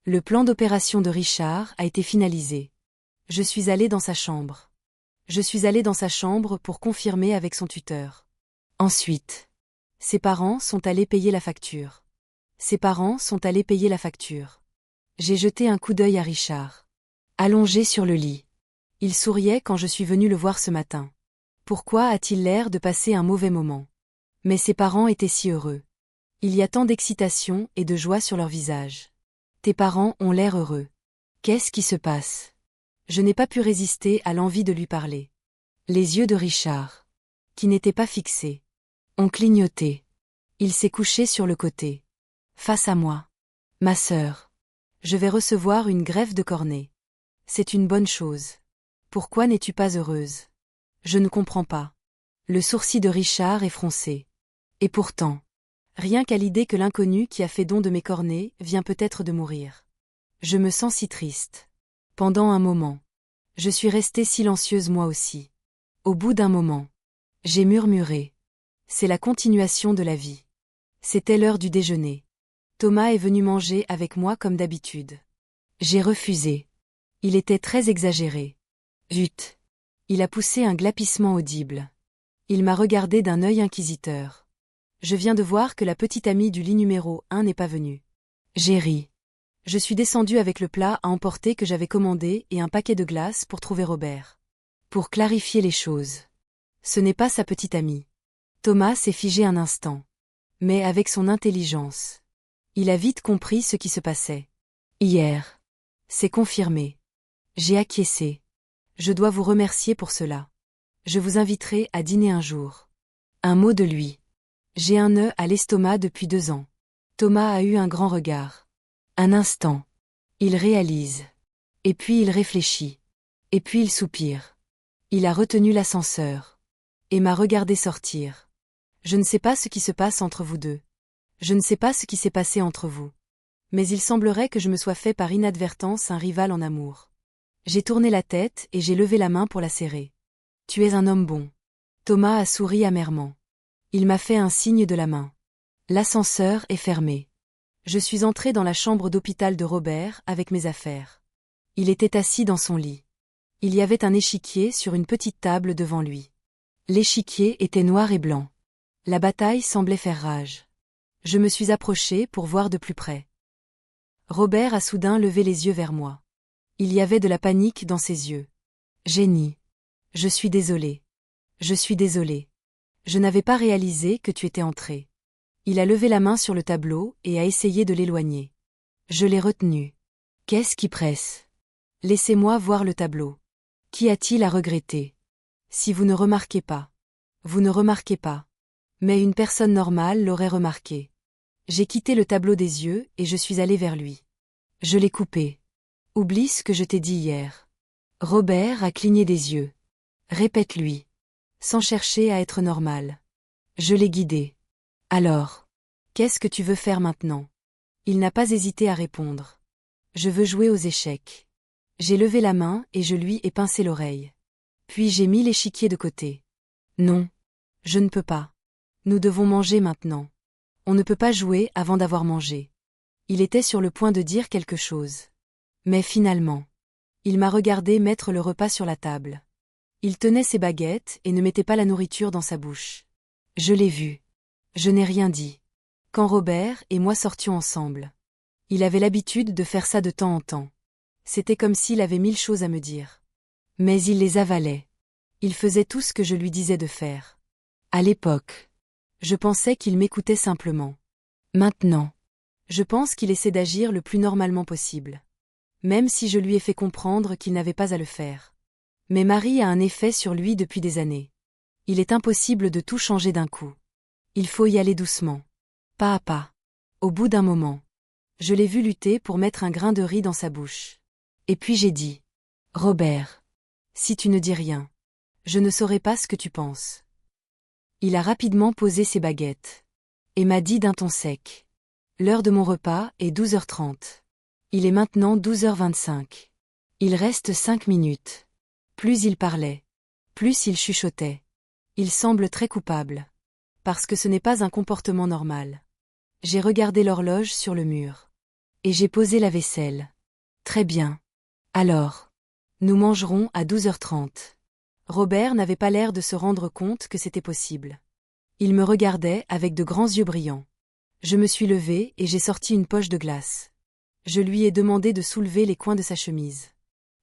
Le plan d'opération de Richard a été finalisé. Je suis allée dans sa chambre. Je suis allée dans sa chambre pour confirmer avec son tuteur. Ensuite, ses parents sont allés payer la facture. Ses parents sont allés payer la facture. J'ai jeté un coup d'œil à Richard. Allongé sur le lit. Il souriait quand je suis venue le voir ce matin. Pourquoi a-t-il l'air de passer un mauvais moment? Mais ses parents étaient si heureux. Il y a tant d'excitation et de joie sur leur visage. Tes parents ont l'air heureux. Qu'est-ce qui se passe? Je n'ai pas pu résister à l'envie de lui parler. Les yeux de Richard, qui n'étaient pas fixés, ont clignoté. Il s'est couché sur le côté. Face à moi. Ma sœur. Je vais recevoir une greffe de cornée. C'est une bonne chose. Pourquoi n'es-tu pas heureuse? Je ne comprends pas. Le sourcil de Richard est froncé. Et pourtant, rien qu'à l'idée que l'inconnu qui a fait don de mes cornets vient peut-être de mourir. Je me sens si triste. Pendant un moment. Je suis restée silencieuse moi aussi. Au bout d'un moment. J'ai murmuré. C'est la continuation de la vie. C'était l'heure du déjeuner. Thomas est venu manger avec moi comme d'habitude. J'ai refusé. Il était très exagéré. Zut. Il a poussé un glapissement audible. Il m'a regardé d'un œil inquisiteur. Je viens de voir que la petite amie du lit numéro 1 n'est pas venue. J'ai ri. Je suis descendue avec le plat à emporter que j'avais commandé et un paquet de glace pour trouver Robert. Pour clarifier les choses. Ce n'est pas sa petite amie. Thomas s'est figé un instant. Mais avec son intelligence. Il a vite compris ce qui se passait. Hier. C'est confirmé. J'ai acquiescé. Je dois vous remercier pour cela. Je vous inviterai à dîner un jour. Un mot de lui. J'ai un nœud à l'estomac depuis 2 ans. Thomas a eu un grand regard. Un instant. Il réalise. Et puis il réfléchit. Et puis il soupire. Il a retenu l'ascenseur. Et m'a regardé sortir. Je ne sais pas ce qui se passe entre vous deux. Je ne sais pas ce qui s'est passé entre vous. Mais il semblerait que je me sois fait par inadvertance un rival en amour. J'ai tourné la tête et j'ai levé la main pour la serrer. Tu es un homme bon. Thomas a souri amèrement. Il m'a fait un signe de la main. L'ascenseur est fermé. Je suis entrée dans la chambre d'hôpital de Robert avec mes affaires. Il était assis dans son lit. Il y avait un échiquier sur une petite table devant lui. L'échiquier était noir et blanc. La bataille semblait faire rage. Je me suis approchée pour voir de plus près. Robert a soudain levé les yeux vers moi. Il y avait de la panique dans ses yeux. Jenny. Je suis désolée. Je suis désolée. Je n'avais pas réalisé que tu étais entrée. Il a levé la main sur le tableau et a essayé de l'éloigner. Je l'ai retenu. Qu'est-ce qui presse? Laissez-moi voir le tableau. Qu'y a-t-il à regretter? Si vous ne remarquez pas. Vous ne remarquez pas. Mais une personne normale l'aurait remarqué. J'ai quitté le tableau des yeux et je suis allée vers lui. Je l'ai coupé. Oublie ce que je t'ai dit hier. Robert a cligné des yeux. Répète-lui. Sans chercher à être normal. Je l'ai guidé. Alors. Qu'est-ce que tu veux faire maintenant? Il n'a pas hésité à répondre. Je veux jouer aux échecs. J'ai levé la main et je lui ai pincé l'oreille. Puis j'ai mis l'échiquier de côté. Non. Je ne peux pas. Nous devons manger maintenant. On ne peut pas jouer avant d'avoir mangé. Il était sur le point de dire quelque chose. Mais finalement, il m'a regardé mettre le repas sur la table. Il tenait ses baguettes et ne mettait pas la nourriture dans sa bouche. Je l'ai vu. Je n'ai rien dit. Quand Robert et moi sortions ensemble. Il avait l'habitude de faire ça de temps en temps. C'était comme s'il avait 1000 choses à me dire. Mais il les avalait. Il faisait tout ce que je lui disais de faire. À l'époque, je pensais qu'il m'écoutait simplement. Maintenant, je pense qu'il essaie d'agir le plus normalement possible. Même si je lui ai fait comprendre qu'il n'avait pas à le faire. Mais Marie a un effet sur lui depuis des années. Il est impossible de tout changer d'un coup. Il faut y aller doucement. Pas à pas. Au bout d'un moment, je l'ai vu lutter pour mettre un grain de riz dans sa bouche. Et puis j'ai dit. Robert. Si tu ne dis rien, je ne saurai pas ce que tu penses. Il a rapidement posé ses baguettes. Et m'a dit d'un ton sec. L'heure de mon repas est 12h30. Il est maintenant 12h25. Il reste 5 minutes. Plus il parlait, plus il chuchotait. Il semble très coupable. Parce que ce n'est pas un comportement normal. J'ai regardé l'horloge sur le mur. Et j'ai posé la vaisselle. Très bien. Alors, nous mangerons à 12h30. Robert n'avait pas l'air de se rendre compte que c'était possible. Il me regardait avec de grands yeux brillants. Je me suis levée et j'ai sorti une poche de glace. Je lui ai demandé de soulever les coins de sa chemise.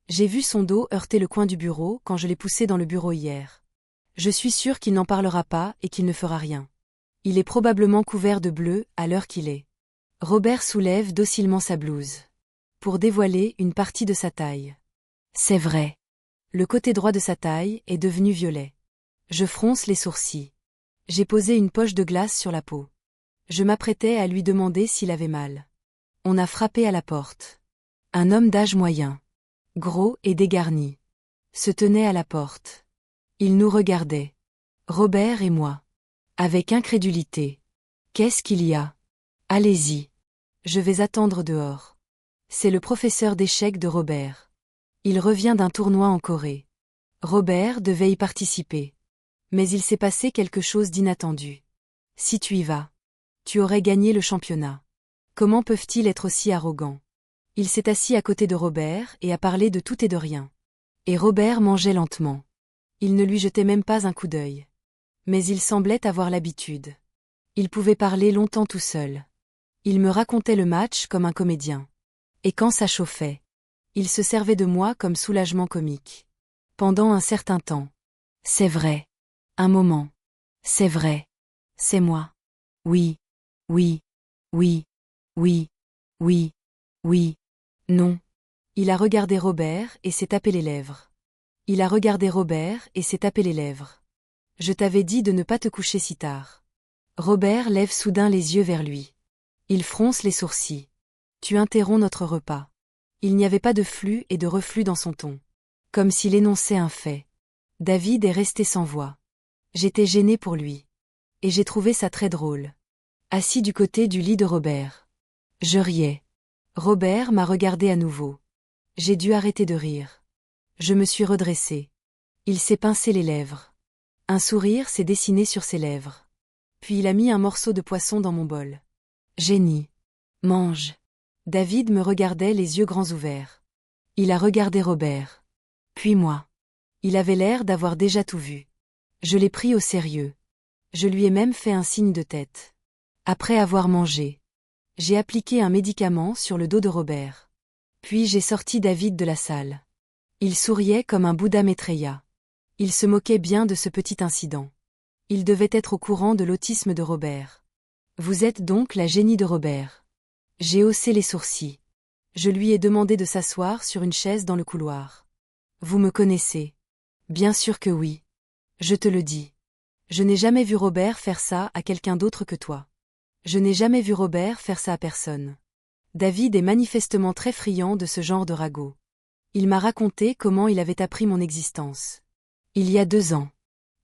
J'ai vu son dos heurter le coin du bureau quand je l'ai poussé dans le bureau hier. Je suis sûre qu'il n'en parlera pas et qu'il ne fera rien. Il est probablement couvert de bleu à l'heure qu'il est. Robert soulève docilement sa blouse. Pour dévoiler une partie de sa taille. C'est vrai. Le côté droit de sa taille est devenu violet. Je fronce les sourcils. J'ai posé une poche de glace sur la peau. Je m'apprêtais à lui demander s'il avait mal. On a frappé à la porte. Un homme d'âge moyen, gros et dégarni, se tenait à la porte. Il nous regardait. Robert et moi. Avec incrédulité. Qu'est-ce qu'il y a? Allez-y. Je vais attendre dehors. C'est le professeur d'échecs de Robert. Il revient d'un tournoi en Corée. Robert devait y participer. Mais il s'est passé quelque chose d'inattendu. Si tu y vas, tu aurais gagné le championnat. Comment peuvent-ils être aussi arrogants? Il s'est assis à côté de Robert et a parlé de tout et de rien. Et Robert mangeait lentement. Il ne lui jetait même pas un coup d'œil. Mais il semblait avoir l'habitude. Il pouvait parler longtemps tout seul. Il me racontait le match comme un comédien. Et quand ça chauffait, il se servait de moi comme soulagement comique. Pendant un certain temps. C'est vrai. Un moment. C'est vrai. C'est moi. Oui. Oui. Oui. Oui. Oui. Oui. Non. Il a regardé Robert et s'est tapé les lèvres. Il a regardé Robert et s'est tapé les lèvres. Je t'avais dit de ne pas te coucher si tard. Robert lève soudain les yeux vers lui. Il fronce les sourcils. Tu interromps notre repas. Il n'y avait pas de flux et de reflux dans son ton. Comme s'il énonçait un fait. David est resté sans voix. J'étais gênée pour lui. Et j'ai trouvé ça très drôle. Assis du côté du lit de Robert. Je riais. Robert m'a regardé à nouveau. J'ai dû arrêter de rire. Je me suis redressée. Il s'est pincé les lèvres. Un sourire s'est dessiné sur ses lèvres. Puis il a mis un morceau de poisson dans mon bol. Génie. Mange. David me regardait les yeux grands ouverts. Il a regardé Robert. Puis moi. Il avait l'air d'avoir déjà tout vu. Je l'ai pris au sérieux. Je lui ai même fait un signe de tête. Après avoir mangé, j'ai appliqué un médicament sur le dos de Robert. Puis j'ai sorti David de la salle. Il souriait comme un Bouddha Maitreya. Il se moquait bien de ce petit incident. Il devait être au courant de l'autisme de Robert. Vous êtes donc la génie de Robert. J'ai haussé les sourcils. Je lui ai demandé de s'asseoir sur une chaise dans le couloir. Vous me connaissez? Bien sûr que oui. Je te le dis. Je n'ai jamais vu Robert faire ça à quelqu'un d'autre que toi. Je n'ai jamais vu Robert faire ça à personne. David est manifestement très friand de ce genre de ragot. Il m'a raconté comment il avait appris mon existence. Il y a 2 ans.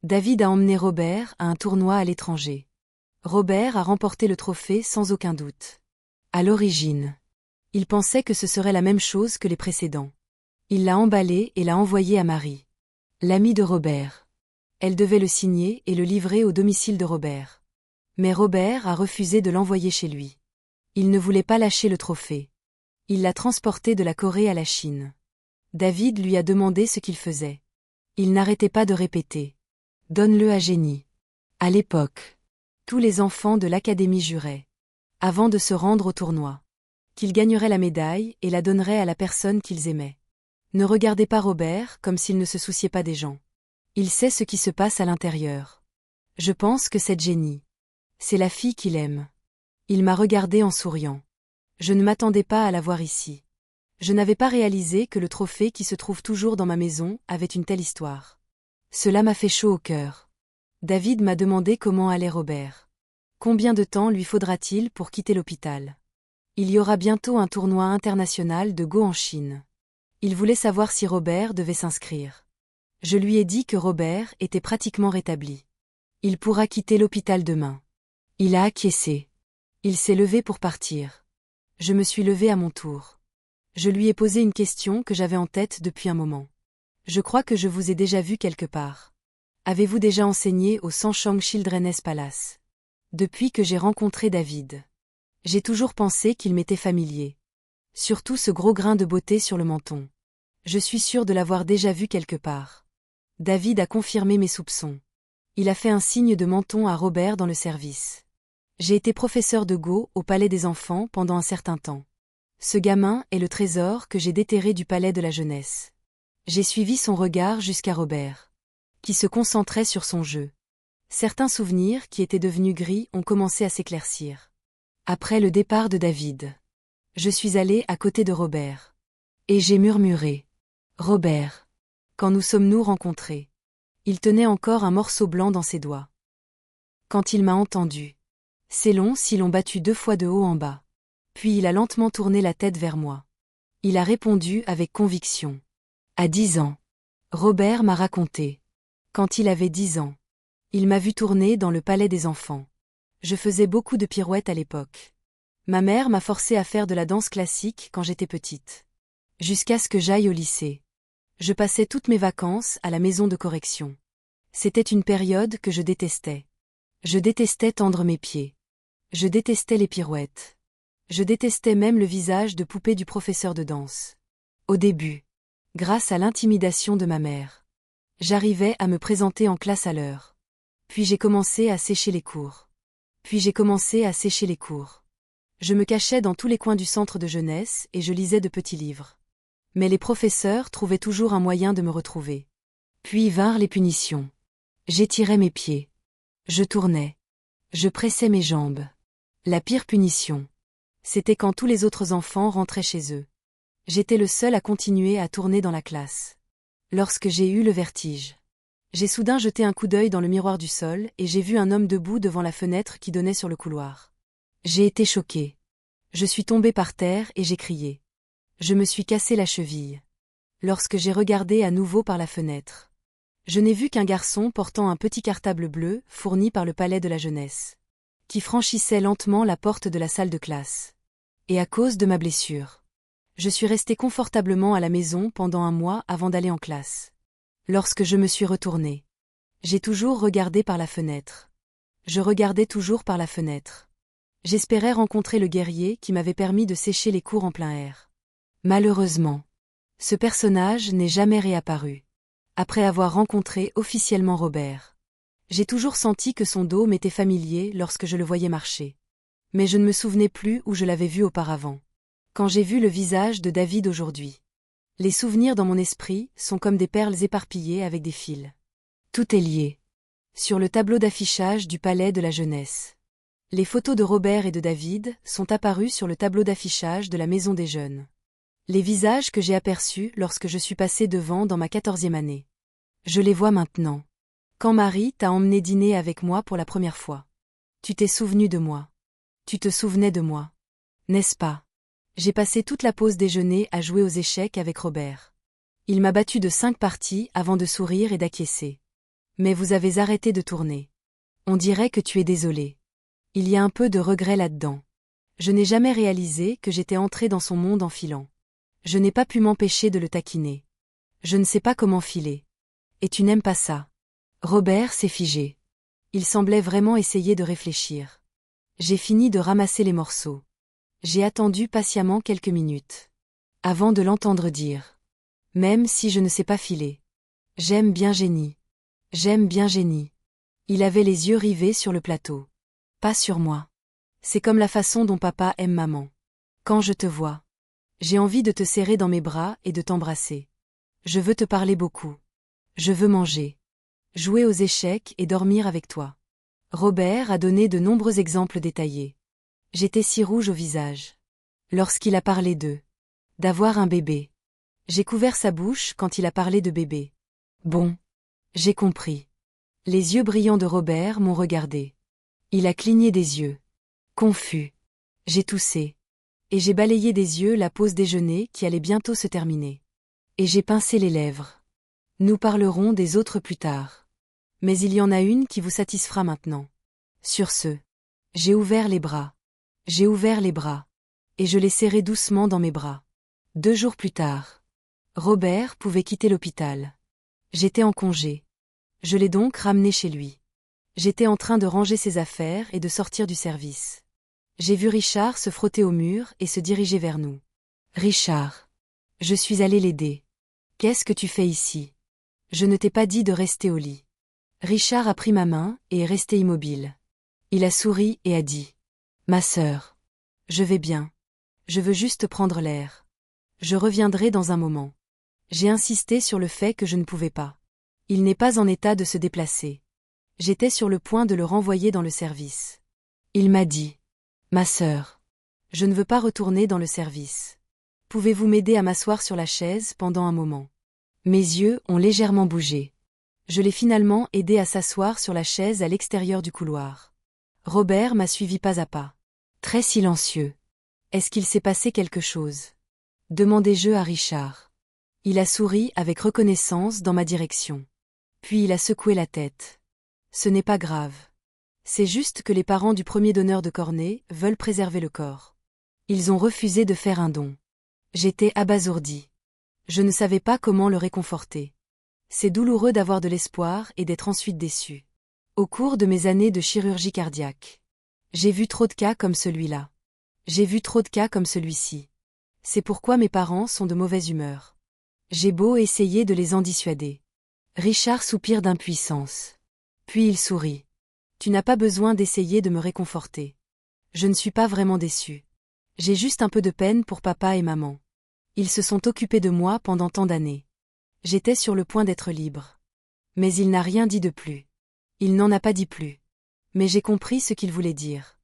David a emmené Robert à un tournoi à l'étranger. Robert a remporté le trophée sans aucun doute. À l'origine, il pensait que ce serait la même chose que les précédents. Il l'a emballé et l'a envoyé à Marie, l'amie de Robert. Elle devait le signer et le livrer au domicile de Robert. Mais Robert a refusé de l'envoyer chez lui. Il ne voulait pas lâcher le trophée. Il l'a transporté de la Corée à la Chine. David lui a demandé ce qu'il faisait. Il n'arrêtait pas de répéter. Donne-le à Jenny. À l'époque, tous les enfants de l'académie juraient, avant de se rendre au tournoi, qu'ils gagneraient la médaille et la donneraient à la personne qu'ils aimaient. Ne regardez pas Robert comme s'il ne se souciait pas des gens. Il sait ce qui se passe à l'intérieur. Je pense que c'est Jenny. C'est la fille qu'il aime. Il m'a regardé en souriant. Je ne m'attendais pas à la voir ici. Je n'avais pas réalisé que le trophée qui se trouve toujours dans ma maison avait une telle histoire. Cela m'a fait chaud au cœur. David m'a demandé comment allait Robert. Combien de temps lui faudra-t-il pour quitter l'hôpital? Il y aura bientôt un tournoi international de Go en Chine. Il voulait savoir si Robert devait s'inscrire. Je lui ai dit que Robert était pratiquement rétabli. Il pourra quitter l'hôpital demain. Il a acquiescé. Il s'est levé pour partir. Je me suis levée à mon tour. Je lui ai posé une question que j'avais en tête depuis un moment. Je crois que je vous ai déjà vu quelque part. Avez-vous déjà enseigné au Sanchang Children's Palace? Depuis que j'ai rencontré David, j'ai toujours pensé qu'il m'était familier. Surtout ce gros grain de beauté sur le menton. Je suis sûre de l'avoir déjà vu quelque part. David a confirmé mes soupçons. Il a fait un signe de menton à Robert dans le service. J'ai été professeur de Go au Palais des Enfants pendant un certain temps. Ce gamin est le trésor que j'ai déterré du Palais de la Jeunesse. J'ai suivi son regard jusqu'à Robert, qui se concentrait sur son jeu. Certains souvenirs qui étaient devenus gris ont commencé à s'éclaircir. Après le départ de David, je suis allée à côté de Robert. Et j'ai murmuré. Robert. Quand nous sommes-nous rencontrés? Il tenait encore un morceau blanc dans ses doigts. Quand il m'a entendu. Ses longs cils l'ont battu 2 fois de haut en bas. Puis il a lentement tourné la tête vers moi. Il a répondu avec conviction. À 10 ans. Robert m'a raconté. Quand il avait 10 ans. Il m'a vu tourner dans le Palais des Enfants. Je faisais beaucoup de pirouettes à l'époque. Ma mère m'a forcé à faire de la danse classique quand j'étais petite. Jusqu'à ce que j'aille au lycée. Je passais toutes mes vacances à la maison de correction. C'était une période que je détestais. Je détestais tendre mes pieds. Je détestais les pirouettes. Je détestais même le visage de poupée du professeur de danse. Au début, grâce à l'intimidation de ma mère, j'arrivais à me présenter en classe à l'heure. Puis j'ai commencé à sécher les cours. Je me cachais dans tous les coins du centre de jeunesse et je lisais de petits livres. Mais les professeurs trouvaient toujours un moyen de me retrouver. Puis vinrent les punitions. J'étirais mes pieds. Je tournais. Je pressais mes jambes. La pire punition, c'était quand tous les autres enfants rentraient chez eux. J'étais le seul à continuer à tourner dans la classe. Lorsque j'ai eu le vertige, j'ai soudain jeté un coup d'œil dans le miroir du sol et j'ai vu un homme debout devant la fenêtre qui donnait sur le couloir. J'ai été choquée. Je suis tombée par terre et j'ai crié. Je me suis cassé la cheville. Lorsque j'ai regardé à nouveau par la fenêtre, je n'ai vu qu'un garçon portant un petit cartable bleu fourni par le Palais de la Jeunesse, qui franchissait lentement la porte de la salle de classe. Et à cause de ma blessure, je suis restée confortablement à la maison pendant un mois avant d'aller en classe. Lorsque je me suis retournée, j'ai toujours regardé par la fenêtre. Je regardais toujours par la fenêtre. J'espérais rencontrer le guerrier qui m'avait permis de sécher les cours en plein air. Malheureusement, ce personnage n'est jamais réapparu. Après avoir rencontré officiellement Robert, j'ai toujours senti que son dos m'était familier lorsque je le voyais marcher. Mais je ne me souvenais plus où je l'avais vu auparavant. Quand j'ai vu le visage de David aujourd'hui, les souvenirs dans mon esprit sont comme des perles éparpillées avec des fils. Tout est lié. Sur le tableau d'affichage du Palais de la Jeunesse, les photos de Robert et de David sont apparues sur le tableau d'affichage de la Maison des Jeunes. Les visages que j'ai aperçus lorsque je suis passée devant dans ma 14e année. Je les vois maintenant. Quand Marie t'a emmené dîner avec moi pour la première fois. Tu t'es souvenu de moi. Tu te souvenais de moi. N'est-ce pas? J'ai passé toute la pause déjeuner à jouer aux échecs avec Robert. Il m'a battu de 5 parties avant de sourire et d'acquiescer. Mais vous avez arrêté de tourner. On dirait que tu es désolé. Il y a un peu de regret là-dedans. Je n'ai jamais réalisé que j'étais entrée dans son monde en filant. Je n'ai pas pu m'empêcher de le taquiner. Je ne sais pas comment filer. Et tu n'aimes pas ça. Robert s'est figé. Il semblait vraiment essayer de réfléchir. J'ai fini de ramasser les morceaux. J'ai attendu patiemment quelques minutes. Avant de l'entendre dire. Même si je ne sais pas filer. J'aime bien Jenny. J'aime bien Jenny. Il avait les yeux rivés sur le plateau. Pas sur moi. C'est comme la façon dont papa aime maman. Quand je te vois. J'ai envie de te serrer dans mes bras et de t'embrasser. Je veux te parler beaucoup. Je veux manger. Jouer aux échecs et dormir avec toi. Robert a donné de nombreux exemples détaillés. J'étais si rouge au visage. Lorsqu'il a parlé d'eux. D'avoir un bébé. J'ai couvert sa bouche quand il a parlé de bébé. Bon. J'ai compris. Les yeux brillants de Robert m'ont regardé. Il a cligné des yeux. Confus. J'ai toussé. Et j'ai balayé des yeux la pause déjeuner qui allait bientôt se terminer. Et j'ai pincé les lèvres. Nous parlerons des autres plus tard. Mais il y en a une qui vous satisfera maintenant. Sur ce. J'ai ouvert les bras. J'ai ouvert les bras. Et je l'ai serré doucement dans mes bras. 2 jours plus tard. Robert pouvait quitter l'hôpital. J'étais en congé. Je l'ai donc ramené chez lui. J'étais en train de ranger ses affaires et de sortir du service. J'ai vu Richard se frotter au mur et se diriger vers nous. Richard. Je suis allé l'aider. Qu'est-ce que tu fais ici? Je ne t'ai pas dit de rester au lit. Richard a pris ma main et est resté immobile. Il a souri et a dit. Ma sœur. Je vais bien. Je veux juste prendre l'air. Je reviendrai dans un moment. J'ai insisté sur le fait que je ne pouvais pas. Il n'est pas en état de se déplacer. J'étais sur le point de le renvoyer dans le service. Il m'a dit. Ma sœur. Je ne veux pas retourner dans le service. Pouvez-vous m'aider à m'asseoir sur la chaise pendant un moment? Mes yeux ont légèrement bougé. Je l'ai finalement aidé à s'asseoir sur la chaise à l'extérieur du couloir. Robert m'a suivi pas à pas. Très silencieux. Est-ce qu'il s'est passé quelque chose? Demandai-je à Richard. Il a souri avec reconnaissance dans ma direction. Puis il a secoué la tête. Ce n'est pas grave. C'est juste que les parents du premier donneur de cornée veulent préserver le corps. Ils ont refusé de faire un don. J'étais abasourdi. Je ne savais pas comment le réconforter. C'est douloureux d'avoir de l'espoir et d'être ensuite déçu. Au cours de mes années de chirurgie cardiaque, j'ai vu trop de cas comme celui-là. J'ai vu trop de cas comme celui-ci. C'est pourquoi mes parents sont de mauvaise humeur. J'ai beau essayer de les en dissuader. Richard soupire d'impuissance. Puis il sourit. Tu n'as pas besoin d'essayer de me réconforter. Je ne suis pas vraiment déçu. J'ai juste un peu de peine pour papa et maman. Ils se sont occupés de moi pendant tant d'années. J'étais sur le point d'être libre. Mais il n'a rien dit de plus. Il n'en a pas dit plus. Mais j'ai compris ce qu'il voulait dire.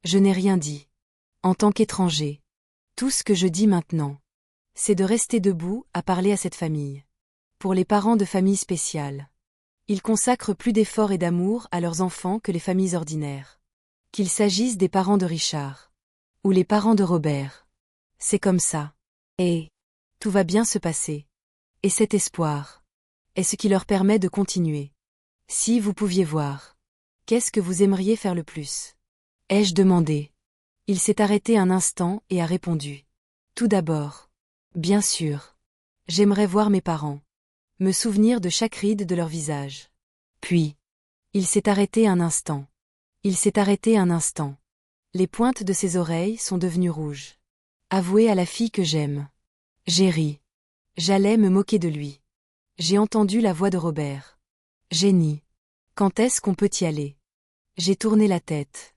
Je n'ai rien dit. En tant qu'étranger. Tout ce que je dis maintenant, c'est de rester debout à parler à cette famille. Pour les parents de familles spéciales. Ils consacrent plus d'efforts et d'amour à leurs enfants que les familles ordinaires. Qu'il s'agisse des parents de Richard. Ou les parents de Robert. C'est comme ça. Et tout va bien se passer. Et cet espoir est ce qui leur permet de continuer. Si vous pouviez voir. Qu'est-ce que vous aimeriez faire le plus? Ai-je demandé. Il s'est arrêté un instant et a répondu. Tout d'abord. Bien sûr. J'aimerais voir mes parents. Me souvenir de chaque ride de leur visage. Puis. Il s'est arrêté un instant. Il s'est arrêté un instant. Les pointes de ses oreilles sont devenues rouges. Avouer à la fille que j'aime. J'ai ri. J'allais me moquer de lui. J'ai entendu la voix de Robert. Jenny. Quand est-ce qu'on peut y aller? J'ai tourné la tête.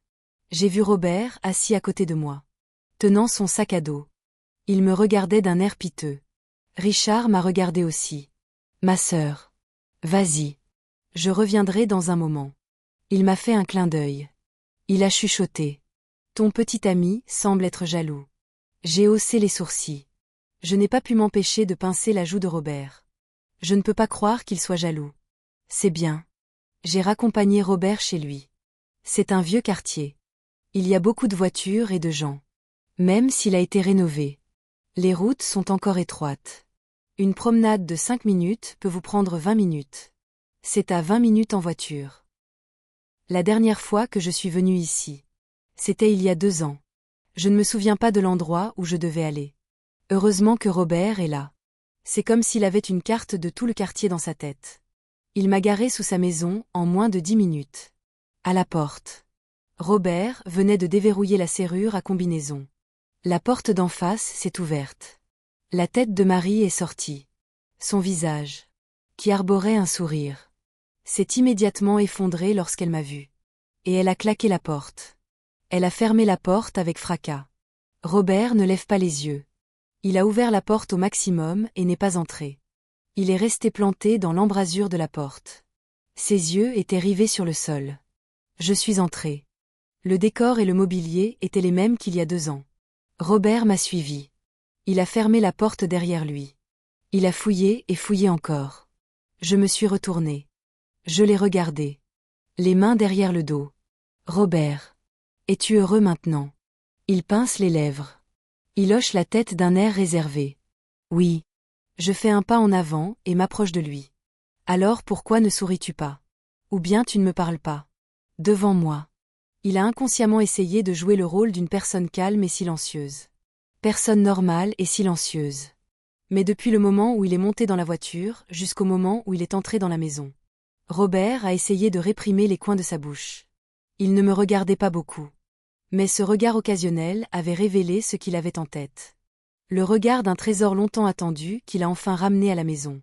J'ai vu Robert assis à côté de moi. Tenant son sac à dos. Il me regardait d'un air piteux. Richard m'a regardé aussi. Ma sœur. Vas-y. Je reviendrai dans un moment. Il m'a fait un clin d'œil. Il a chuchoté. Ton petit ami semble être jaloux. J'ai haussé les sourcils. Je n'ai pas pu m'empêcher de pincer la joue de Robert. Je ne peux pas croire qu'il soit jaloux. C'est bien. J'ai raccompagné Robert chez lui. C'est un vieux quartier. Il y a beaucoup de voitures et de gens. Même s'il a été rénové. Les routes sont encore étroites. Une promenade de 5 minutes peut vous prendre 20 minutes. C'est à 20 minutes en voiture. La dernière fois que je suis venue ici. C'était il y a 2 ans. Je ne me souviens pas de l'endroit où je devais aller. Heureusement que Robert est là. C'est comme s'il avait une carte de tout le quartier dans sa tête. Il m'a garé sous sa maison en moins de 10 minutes. À la porte. Robert venait de déverrouiller la serrure à combinaison. La porte d'en face s'est ouverte. La tête de Marie est sortie. Son visage, qui arborait un sourire, s'est immédiatement effondré lorsqu'elle m'a vu. Et elle a claqué la porte. Elle a fermé la porte avec fracas. Robert ne lève pas les yeux. Il a ouvert la porte au maximum et n'est pas entré. Il est resté planté dans l'embrasure de la porte. Ses yeux étaient rivés sur le sol. Je suis entré. Le décor et le mobilier étaient les mêmes qu'il y a 2 ans. Robert m'a suivi. Il a fermé la porte derrière lui. Il a fouillé et fouillé encore. Je me suis retourné. Je l'ai regardé. Les mains derrière le dos. Robert. Es-tu heureux maintenant? Il pince les lèvres. Il hoche la tête d'un air réservé. Oui. Je fais un pas en avant et m'approche de lui. Alors pourquoi ne souris-tu pas? Ou bien tu ne me parles pas? Devant moi. Il a inconsciemment essayé de jouer le rôle d'une personne calme et silencieuse. Personne normale et silencieuse. Mais depuis le moment où il est monté dans la voiture, jusqu'au moment où il est entré dans la maison, Robert a essayé de réprimer les coins de sa bouche. Il ne me regardait pas beaucoup. Mais ce regard occasionnel avait révélé ce qu'il avait en tête. Le regard d'un trésor longtemps attendu qu'il a enfin ramené à la maison.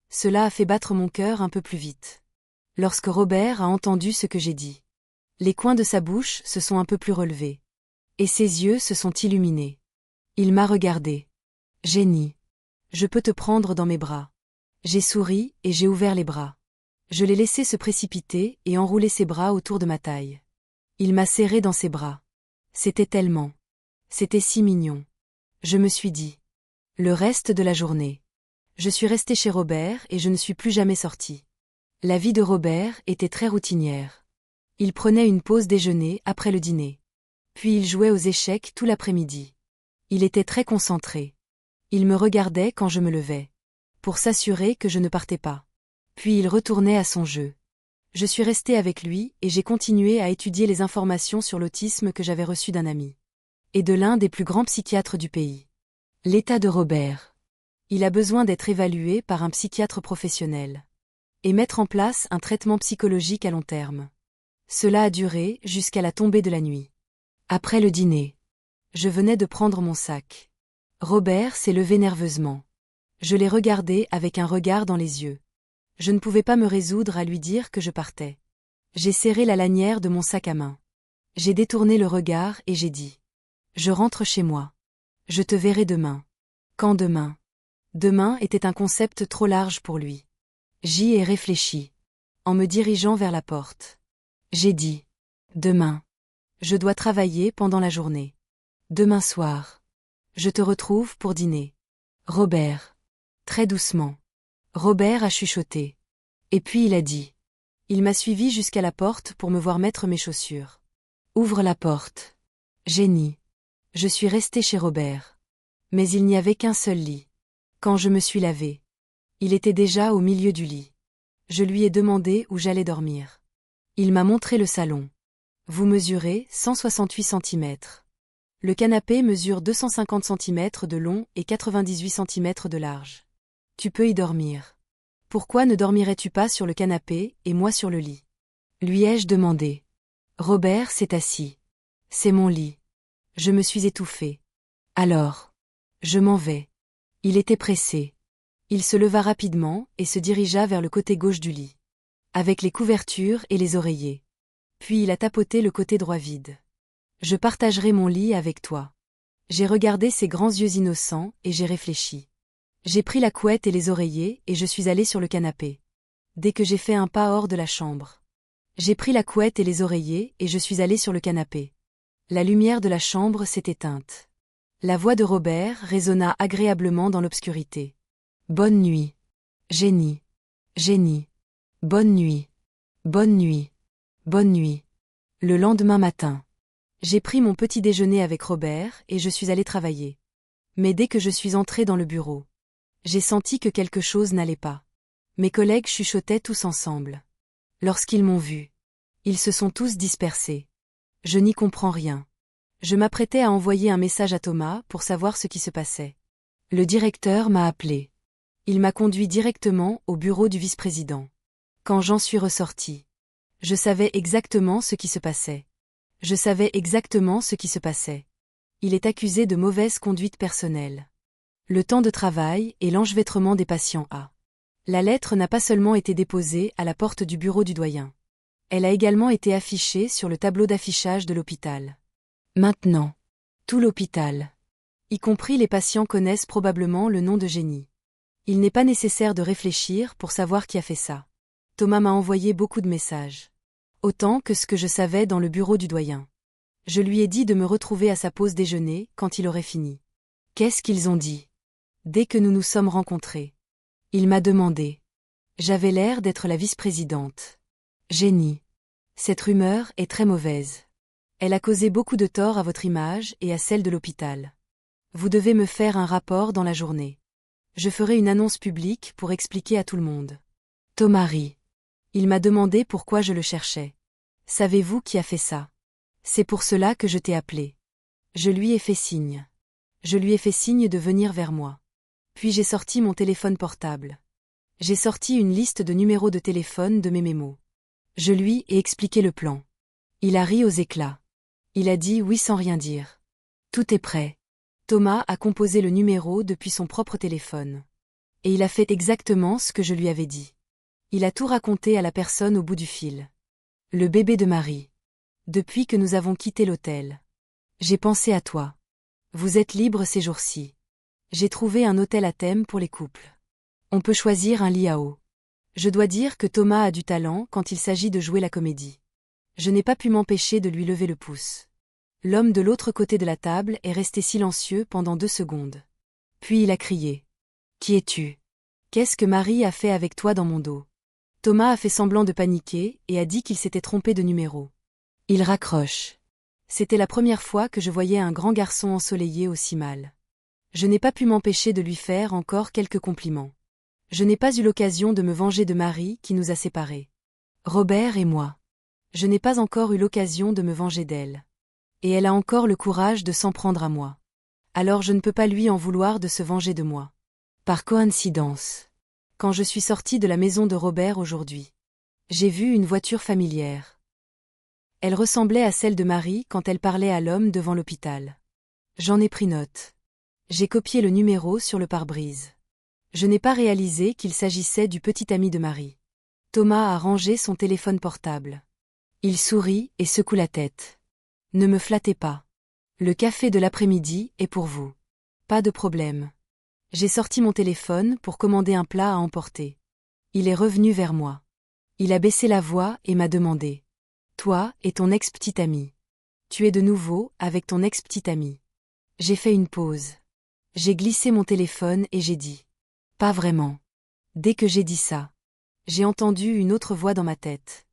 Cela a fait battre mon cœur un peu plus vite. Lorsque Robert a entendu ce que j'ai dit. Les coins de sa bouche se sont un peu plus relevés. Et ses yeux se sont illuminés. Il m'a regardé. Jenny. Je peux te prendre dans mes bras. J'ai souri et j'ai ouvert les bras. Je l'ai laissé se précipiter et enrouler ses bras autour de ma taille. Il m'a serré dans ses bras. C'était tellement. C'était si mignon. Je me suis dit. Le reste de la journée. Je suis restée chez Robert et je ne suis plus jamais sortie. La vie de Robert était très routinière. Il prenait une pause déjeuner après le dîner. Puis il jouait aux échecs tout l'après-midi. Il était très concentré. Il me regardait quand je me levais. Pour s'assurer que je ne partais pas. Puis il retournait à son jeu. Je suis restée avec lui et j'ai continué à étudier les informations sur l'autisme que j'avais reçues d'un ami. Et de l'un des plus grands psychiatres du pays. L'état de Robert. Il a besoin d'être évalué par un psychiatre professionnel. Et mettre en place un traitement psychologique à long terme. Cela a duré jusqu'à la tombée de la nuit. Après le dîner. Je venais de prendre mon sac. Robert s'est levé nerveusement. Je l'ai regardé avec un regard dans les yeux. Je ne pouvais pas me résoudre à lui dire que je partais. J'ai serré la lanière de mon sac à main. J'ai détourné le regard et j'ai dit. Je rentre chez moi. Je te verrai demain. Quand demain? Demain était un concept trop large pour lui. J'y ai réfléchi. En me dirigeant vers la porte. J'ai dit. Demain. Je dois travailler pendant la journée. Demain soir. Je te retrouve pour dîner. Robert. Très doucement. Robert a chuchoté. Et puis il a dit. Il m'a suivi jusqu'à la porte pour me voir mettre mes chaussures. Ouvre la porte. Jenny. Je suis restée chez Robert. Mais il n'y avait qu'un seul lit. Quand je me suis lavée. Il était déjà au milieu du lit. Je lui ai demandé où j'allais dormir. Il m'a montré le salon. Vous mesurez 168 cm. Le canapé mesure 250 cm de long et 98 cm de large. Tu peux y dormir. Pourquoi ne dormirais-tu pas sur le canapé et moi sur le lit? Lui ai-je demandé. Robert s'est assis. C'est mon lit. Je me suis étouffée. Alors. Je m'en vais. Il était pressé. Il se leva rapidement et se dirigea vers le côté gauche du lit. Avec les couvertures et les oreillers. Puis il a tapoté le côté droit vide. Je partagerai mon lit avec toi. J'ai regardé ses grands yeux innocents et j'ai réfléchi. J'ai pris la couette et les oreillers et je suis allée sur le canapé. Dès que j'ai fait un pas hors de la chambre. J'ai pris la couette et les oreillers et je suis allée sur le canapé. La lumière de la chambre s'est éteinte. La voix de Robert résonna agréablement dans l'obscurité. Bonne nuit. Jenny. Jenny. Bonne nuit. Bonne nuit. Bonne nuit. Le lendemain matin. J'ai pris mon petit déjeuner avec Robert et je suis allée travailler. Mais dès que je suis entrée dans le bureau, j'ai senti que quelque chose n'allait pas. Mes collègues chuchotaient tous ensemble. Lorsqu'ils m'ont vu, ils se sont tous dispersés. Je n'y comprends rien. Je m'apprêtais à envoyer un message à Thomas pour savoir ce qui se passait. Le directeur m'a appelé. Il m'a conduit directement au bureau du vice-président. Quand j'en suis ressorti, je savais exactement ce qui se passait. Je savais exactement ce qui se passait. Il est accusé de mauvaise conduite personnelle. Le temps de travail et l'enchevêtrement des patients a. La lettre n'a pas seulement été déposée à la porte du bureau du doyen. Elle a également été affichée sur le tableau d'affichage de l'hôpital. Maintenant, tout l'hôpital, y compris les patients, connaissent probablement le nom de Jenny. Il n'est pas nécessaire de réfléchir pour savoir qui a fait ça. Thomas m'a envoyé beaucoup de messages. Autant que ce que je savais dans le bureau du doyen. Je lui ai dit de me retrouver à sa pause déjeuner quand il aurait fini. Qu'est-ce qu'ils ont dit? Dès que nous nous sommes rencontrés. Il m'a demandé. J'avais l'air d'être la vice-présidente. Jenny. Cette rumeur est très mauvaise. Elle a causé beaucoup de tort à votre image et à celle de l'hôpital. Vous devez me faire un rapport dans la journée. Je ferai une annonce publique pour expliquer à tout le monde. Thomas rit. Il m'a demandé pourquoi je le cherchais. Savez-vous qui a fait ça? C'est pour cela que je t'ai appelé. Je lui ai fait signe. Je lui ai fait signe de venir vers moi. Puis j'ai sorti mon téléphone portable. J'ai sorti une liste de numéros de téléphone de mes mémos. Je lui ai expliqué le plan. Il a ri aux éclats. Il a dit oui sans rien dire. Tout est prêt. Thomas a composé le numéro depuis son propre téléphone. Et il a fait exactement ce que je lui avais dit. Il a tout raconté à la personne au bout du fil. Le bébé de Marie. Depuis que nous avons quitté l'hôtel. J'ai pensé à toi. Vous êtes libre ces jours-ci. J'ai trouvé un hôtel à thème pour les couples. On peut choisir un lit à eau. Je dois dire que Thomas a du talent quand il s'agit de jouer la comédie. Je n'ai pas pu m'empêcher de lui lever le pouce. L'homme de l'autre côté de la table est resté silencieux pendant 2 secondes. Puis il a crié. Qui es-tu? Qu'est-ce que Marie a fait avec toi dans mon dos? Thomas a fait semblant de paniquer et a dit qu'il s'était trompé de numéro. Il raccroche. C'était la première fois que je voyais un grand garçon ensoleillé aussi mal. Je n'ai pas pu m'empêcher de lui faire encore quelques compliments. Je n'ai pas eu l'occasion de me venger de Marie qui nous a séparés. Robert et moi. Je n'ai pas encore eu l'occasion de me venger d'elle. Et elle a encore le courage de s'en prendre à moi. Alors je ne peux pas lui en vouloir de se venger de moi. Par coïncidence. Quand je suis sortie de la maison de Robert aujourd'hui, j'ai vu une voiture familière. Elle ressemblait à celle de Marie quand elle parlait à l'homme devant l'hôpital. J'en ai pris note. J'ai copié le numéro sur le pare-brise. Je n'ai pas réalisé qu'il s'agissait du petit ami de Marie. Thomas a rangé son téléphone portable. Il sourit et secoue la tête. Ne me flattez pas. Le café de l'après-midi est pour vous. Pas de problème. J'ai sorti mon téléphone pour commander un plat à emporter. Il est revenu vers moi. Il a baissé la voix et m'a demandé. Toi et ton ex-petite amie. Tu es de nouveau avec ton ex-petite amie. J'ai fait une pause. J'ai glissé mon téléphone et j'ai dit. Pas vraiment. Dès que j'ai dit ça, j'ai entendu une autre voix dans ma tête.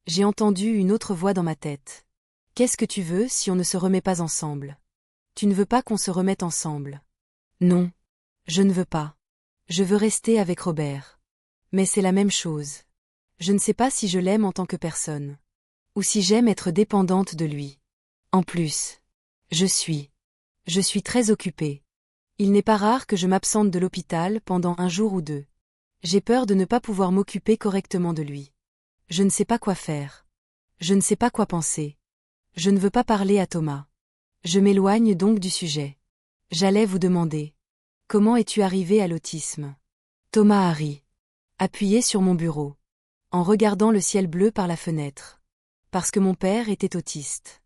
J'ai entendu une autre voix dans ma tête. Qu'est-ce que tu veux si on ne se remet pas ensemble? Tu ne veux pas qu'on se remette ensemble? Non. Je ne veux pas. Je veux rester avec Robert. Mais c'est la même chose. Je ne sais pas si je l'aime en tant que personne. Ou si j'aime être dépendante de lui. En plus. Je suis très occupée. Il n'est pas rare que je m'absente de l'hôpital pendant 1 jour ou 2. J'ai peur de ne pas pouvoir m'occuper correctement de lui. Je ne sais pas quoi faire. Je ne sais pas quoi penser. Je ne veux pas parler à Thomas. Je m'éloigne donc du sujet. J'allais vous demander. Comment es-tu arrivé à l'autisme? Thomas a ri. Appuyé sur mon bureau. En regardant le ciel bleu par la fenêtre. Parce que mon père était autiste.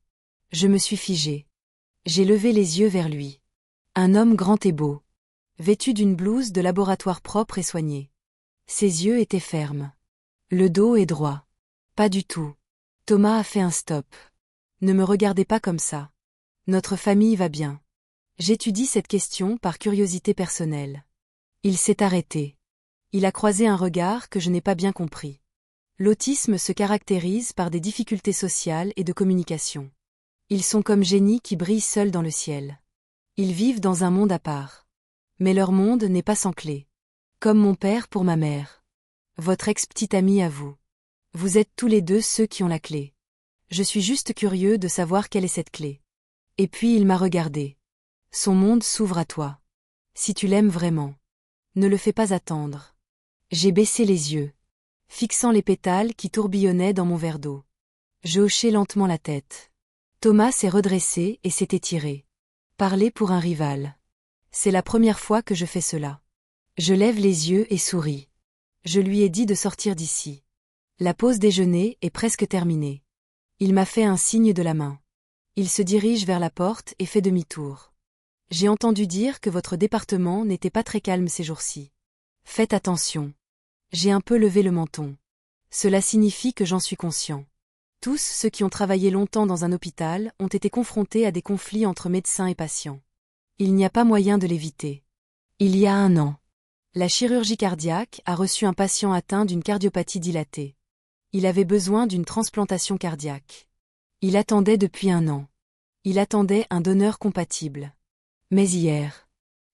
Je me suis figée. J'ai levé les yeux vers lui. Un homme grand et beau. Vêtu d'une blouse de laboratoire propre et soignée. Ses yeux étaient fermes. Le dos est droit. Pas du tout. Thomas a fait un stop. Ne me regardez pas comme ça. Notre famille va bien. J'étudie cette question par curiosité personnelle. Il s'est arrêté. Il a croisé un regard que je n'ai pas bien compris. L'autisme se caractérise par des difficultés sociales et de communication. Ils sont comme génies qui brillent seuls dans le ciel. Ils vivent dans un monde à part. Mais leur monde n'est pas sans clé. Comme mon père pour ma mère. Votre ex-petite amie à vous. Vous êtes tous les deux ceux qui ont la clé. Je suis juste curieux de savoir quelle est cette clé. Et puis il m'a regardé. Son monde s'ouvre à toi. Si tu l'aimes vraiment, ne le fais pas attendre. J'ai baissé les yeux, fixant les pétales qui tourbillonnaient dans mon verre d'eau. Je hochai lentement la tête. Thomas s'est redressé et s'est étiré. Parler pour un rival. C'est la première fois que je fais cela. Je lève les yeux et souris. Je lui ai dit de sortir d'ici. La pause déjeuner est presque terminée. Il m'a fait un signe de la main. Il se dirige vers la porte et fait demi-tour. J'ai entendu dire que votre département n'était pas très calme ces jours-ci. Faites attention. J'ai un peu levé le menton. Cela signifie que j'en suis conscient. Tous ceux qui ont travaillé longtemps dans un hôpital ont été confrontés à des conflits entre médecins et patients. Il n'y a pas moyen de l'éviter. Il y a 1 an, la chirurgie cardiaque a reçu un patient atteint d'une cardiopathie dilatée. Il avait besoin d'une transplantation cardiaque. Il attendait depuis 1 an. Il attendait un donneur compatible. Mais hier,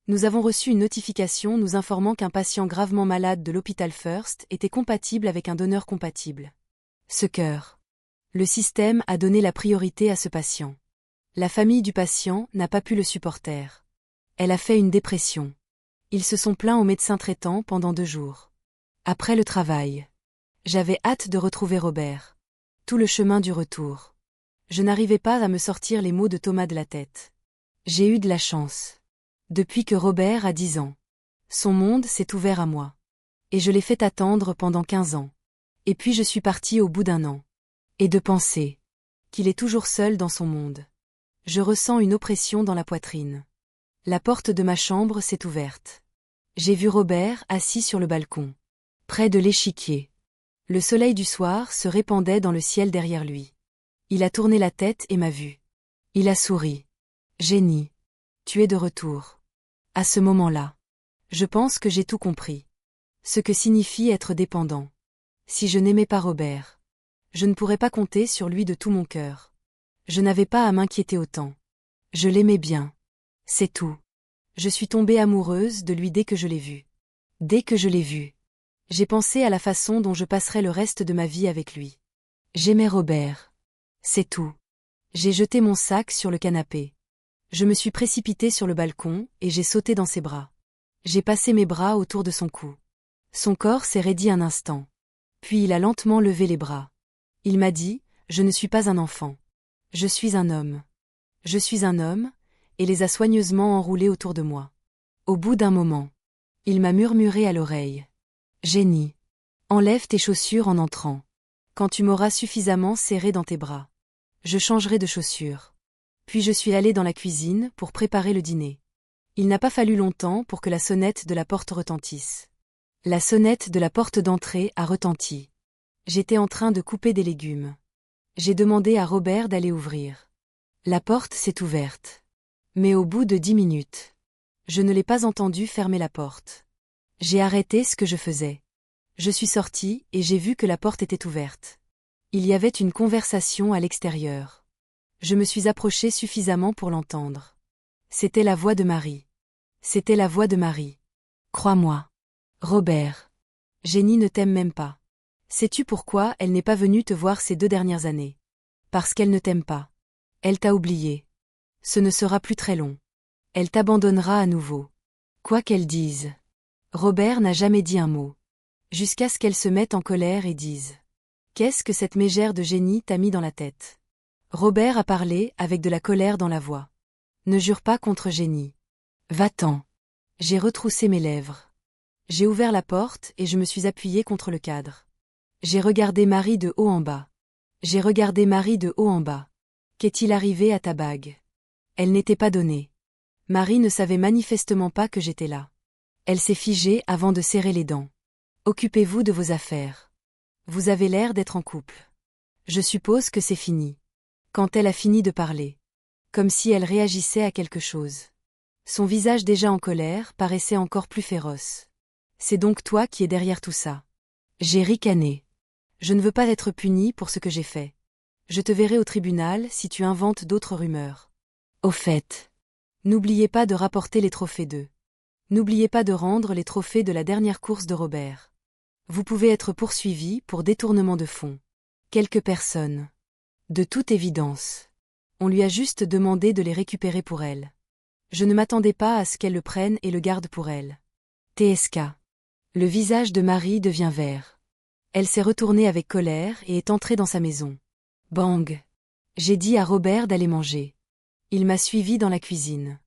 nous avons reçu une notification nous informant qu'un patient gravement malade de l'hôpital First était compatible avec un donneur compatible. Ce cœur. Le système a donné la priorité à ce patient. La famille du patient n'a pas pu le supporter. Elle a fait une dépression. Ils se sont plaints au médecin traitant pendant 2 jours. Après le travail, j'avais hâte de retrouver Robert. Tout le chemin du retour. Je n'arrivais pas à me sortir les mots de Thomas de la tête. J'ai eu de la chance. Depuis que Robert a 10 ans, son monde s'est ouvert à moi. Et je l'ai fait attendre pendant 15 ans. Et puis je suis partie au bout d'1 an. Et de penser qu'il est toujours seul dans son monde. Je ressens une oppression dans la poitrine. La porte de ma chambre s'est ouverte. J'ai vu Robert assis sur le balcon, près de l'échiquier. Le soleil du soir se répandait dans le ciel derrière lui. Il a tourné la tête et m'a vu. Il a souri. Jenny, tu es de retour. À ce moment-là, je pense que j'ai tout compris. Ce que signifie être dépendant. Si je n'aimais pas Robert, je ne pourrais pas compter sur lui de tout mon cœur. Je n'avais pas à m'inquiéter autant. Je l'aimais bien. C'est tout. Je suis tombée amoureuse de lui dès que je l'ai vu. Dès que je l'ai vu, j'ai pensé à la façon dont je passerais le reste de ma vie avec lui. J'aimais Robert. C'est tout. J'ai jeté mon sac sur le canapé. Je me suis précipitée sur le balcon et j'ai sauté dans ses bras. J'ai passé mes bras autour de son cou. Son corps s'est raidi un instant. Puis il a lentement levé les bras. Il m'a dit, je ne suis pas un enfant. Je suis un homme. Je suis un homme, et les a soigneusement enroulés autour de moi. Au bout d'un moment, il m'a murmuré à l'oreille. Jenny, enlève tes chaussures en entrant. Quand tu m'auras suffisamment serré dans tes bras, je changerai de chaussures. Puis je suis allée dans la cuisine pour préparer le dîner. Il n'a pas fallu longtemps pour que la sonnette de la porte retentisse. La sonnette de la porte d'entrée a retenti. J'étais en train de couper des légumes. J'ai demandé à Robert d'aller ouvrir. La porte s'est ouverte. Mais au bout de 10 minutes, je ne l'ai pas entendu fermer la porte. J'ai arrêté ce que je faisais. Je suis sortie et j'ai vu que la porte était ouverte. Il y avait une conversation à l'extérieur. Je me suis approchée suffisamment pour l'entendre. C'était la voix de Marie. C'était la voix de Marie. Crois-moi. Robert. Jenny ne t'aime même pas. Sais-tu pourquoi elle n'est pas venue te voir ces 2 dernières années? Parce qu'elle ne t'aime pas. Elle t'a oublié. Ce ne sera plus très long. Elle t'abandonnera à nouveau. Quoi qu'elle dise. Robert n'a jamais dit un mot. Jusqu'à ce qu'elle se mette en colère et dise. Qu'est-ce que cette mégère de Jenny t'a mis dans la tête? Robert a parlé avec de la colère dans la voix. Ne jure pas contre Jenny. Va-t'en. J'ai retroussé mes lèvres. J'ai ouvert la porte et je me suis appuyée contre le cadre. J'ai regardé Marie de haut en bas. J'ai regardé Marie de haut en bas. Qu'est-il arrivé à ta bague? Elle n'était pas donnée. Marie ne savait manifestement pas que j'étais là. Elle s'est figée avant de serrer les dents. Occupez-vous de vos affaires. Vous avez l'air d'être en couple. Je suppose que c'est fini. Quand elle a fini de parler. Comme si elle réagissait à quelque chose. Son visage déjà en colère paraissait encore plus féroce. C'est donc toi qui es derrière tout ça. J'ai ricané. Je ne veux pas être punie pour ce que j'ai fait. Je te verrai au tribunal si tu inventes d'autres rumeurs. Au fait, n'oubliez pas de rapporter les trophées d'eux. N'oubliez pas de rendre les trophées de la dernière course de Robert. Vous pouvez être poursuivi pour détournement de fonds. Quelques personnes. De toute évidence. On lui a juste demandé de les récupérer pour elle. Je ne m'attendais pas à ce qu'elle le prenne et le garde pour elle. TSK. Le visage de Marie devient vert. Elle s'est retournée avec colère et est entrée dans sa maison. Bang. J'ai dit à Robert d'aller manger. Il m'a suivi dans la cuisine.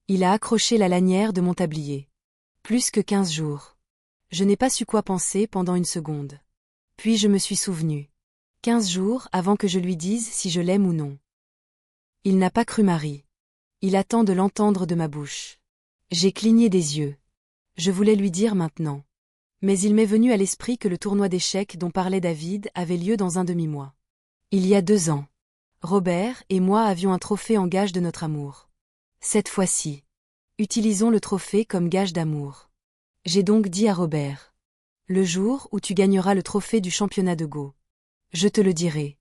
Il a accroché la lanière de mon tablier. Plus que 15 jours. Je n'ai pas su quoi penser pendant une seconde. Puis je me suis souvenu. 15 jours avant que je lui dise si je l'aime ou non. Il n'a pas cru Marie. Il attend de l'entendre de ma bouche. J'ai cligné des yeux. Je voulais lui dire maintenant. Mais il m'est venu à l'esprit que le tournoi d'échecs dont parlait David avait lieu dans un demi-mois. Il y a 2 ans. Robert et moi avions un trophée en gage de notre amour. Cette fois-ci, utilisons le trophée comme gage d'amour. J'ai donc dit à Robert. Le jour où tu gagneras le trophée du championnat de Go. Je te le dirai.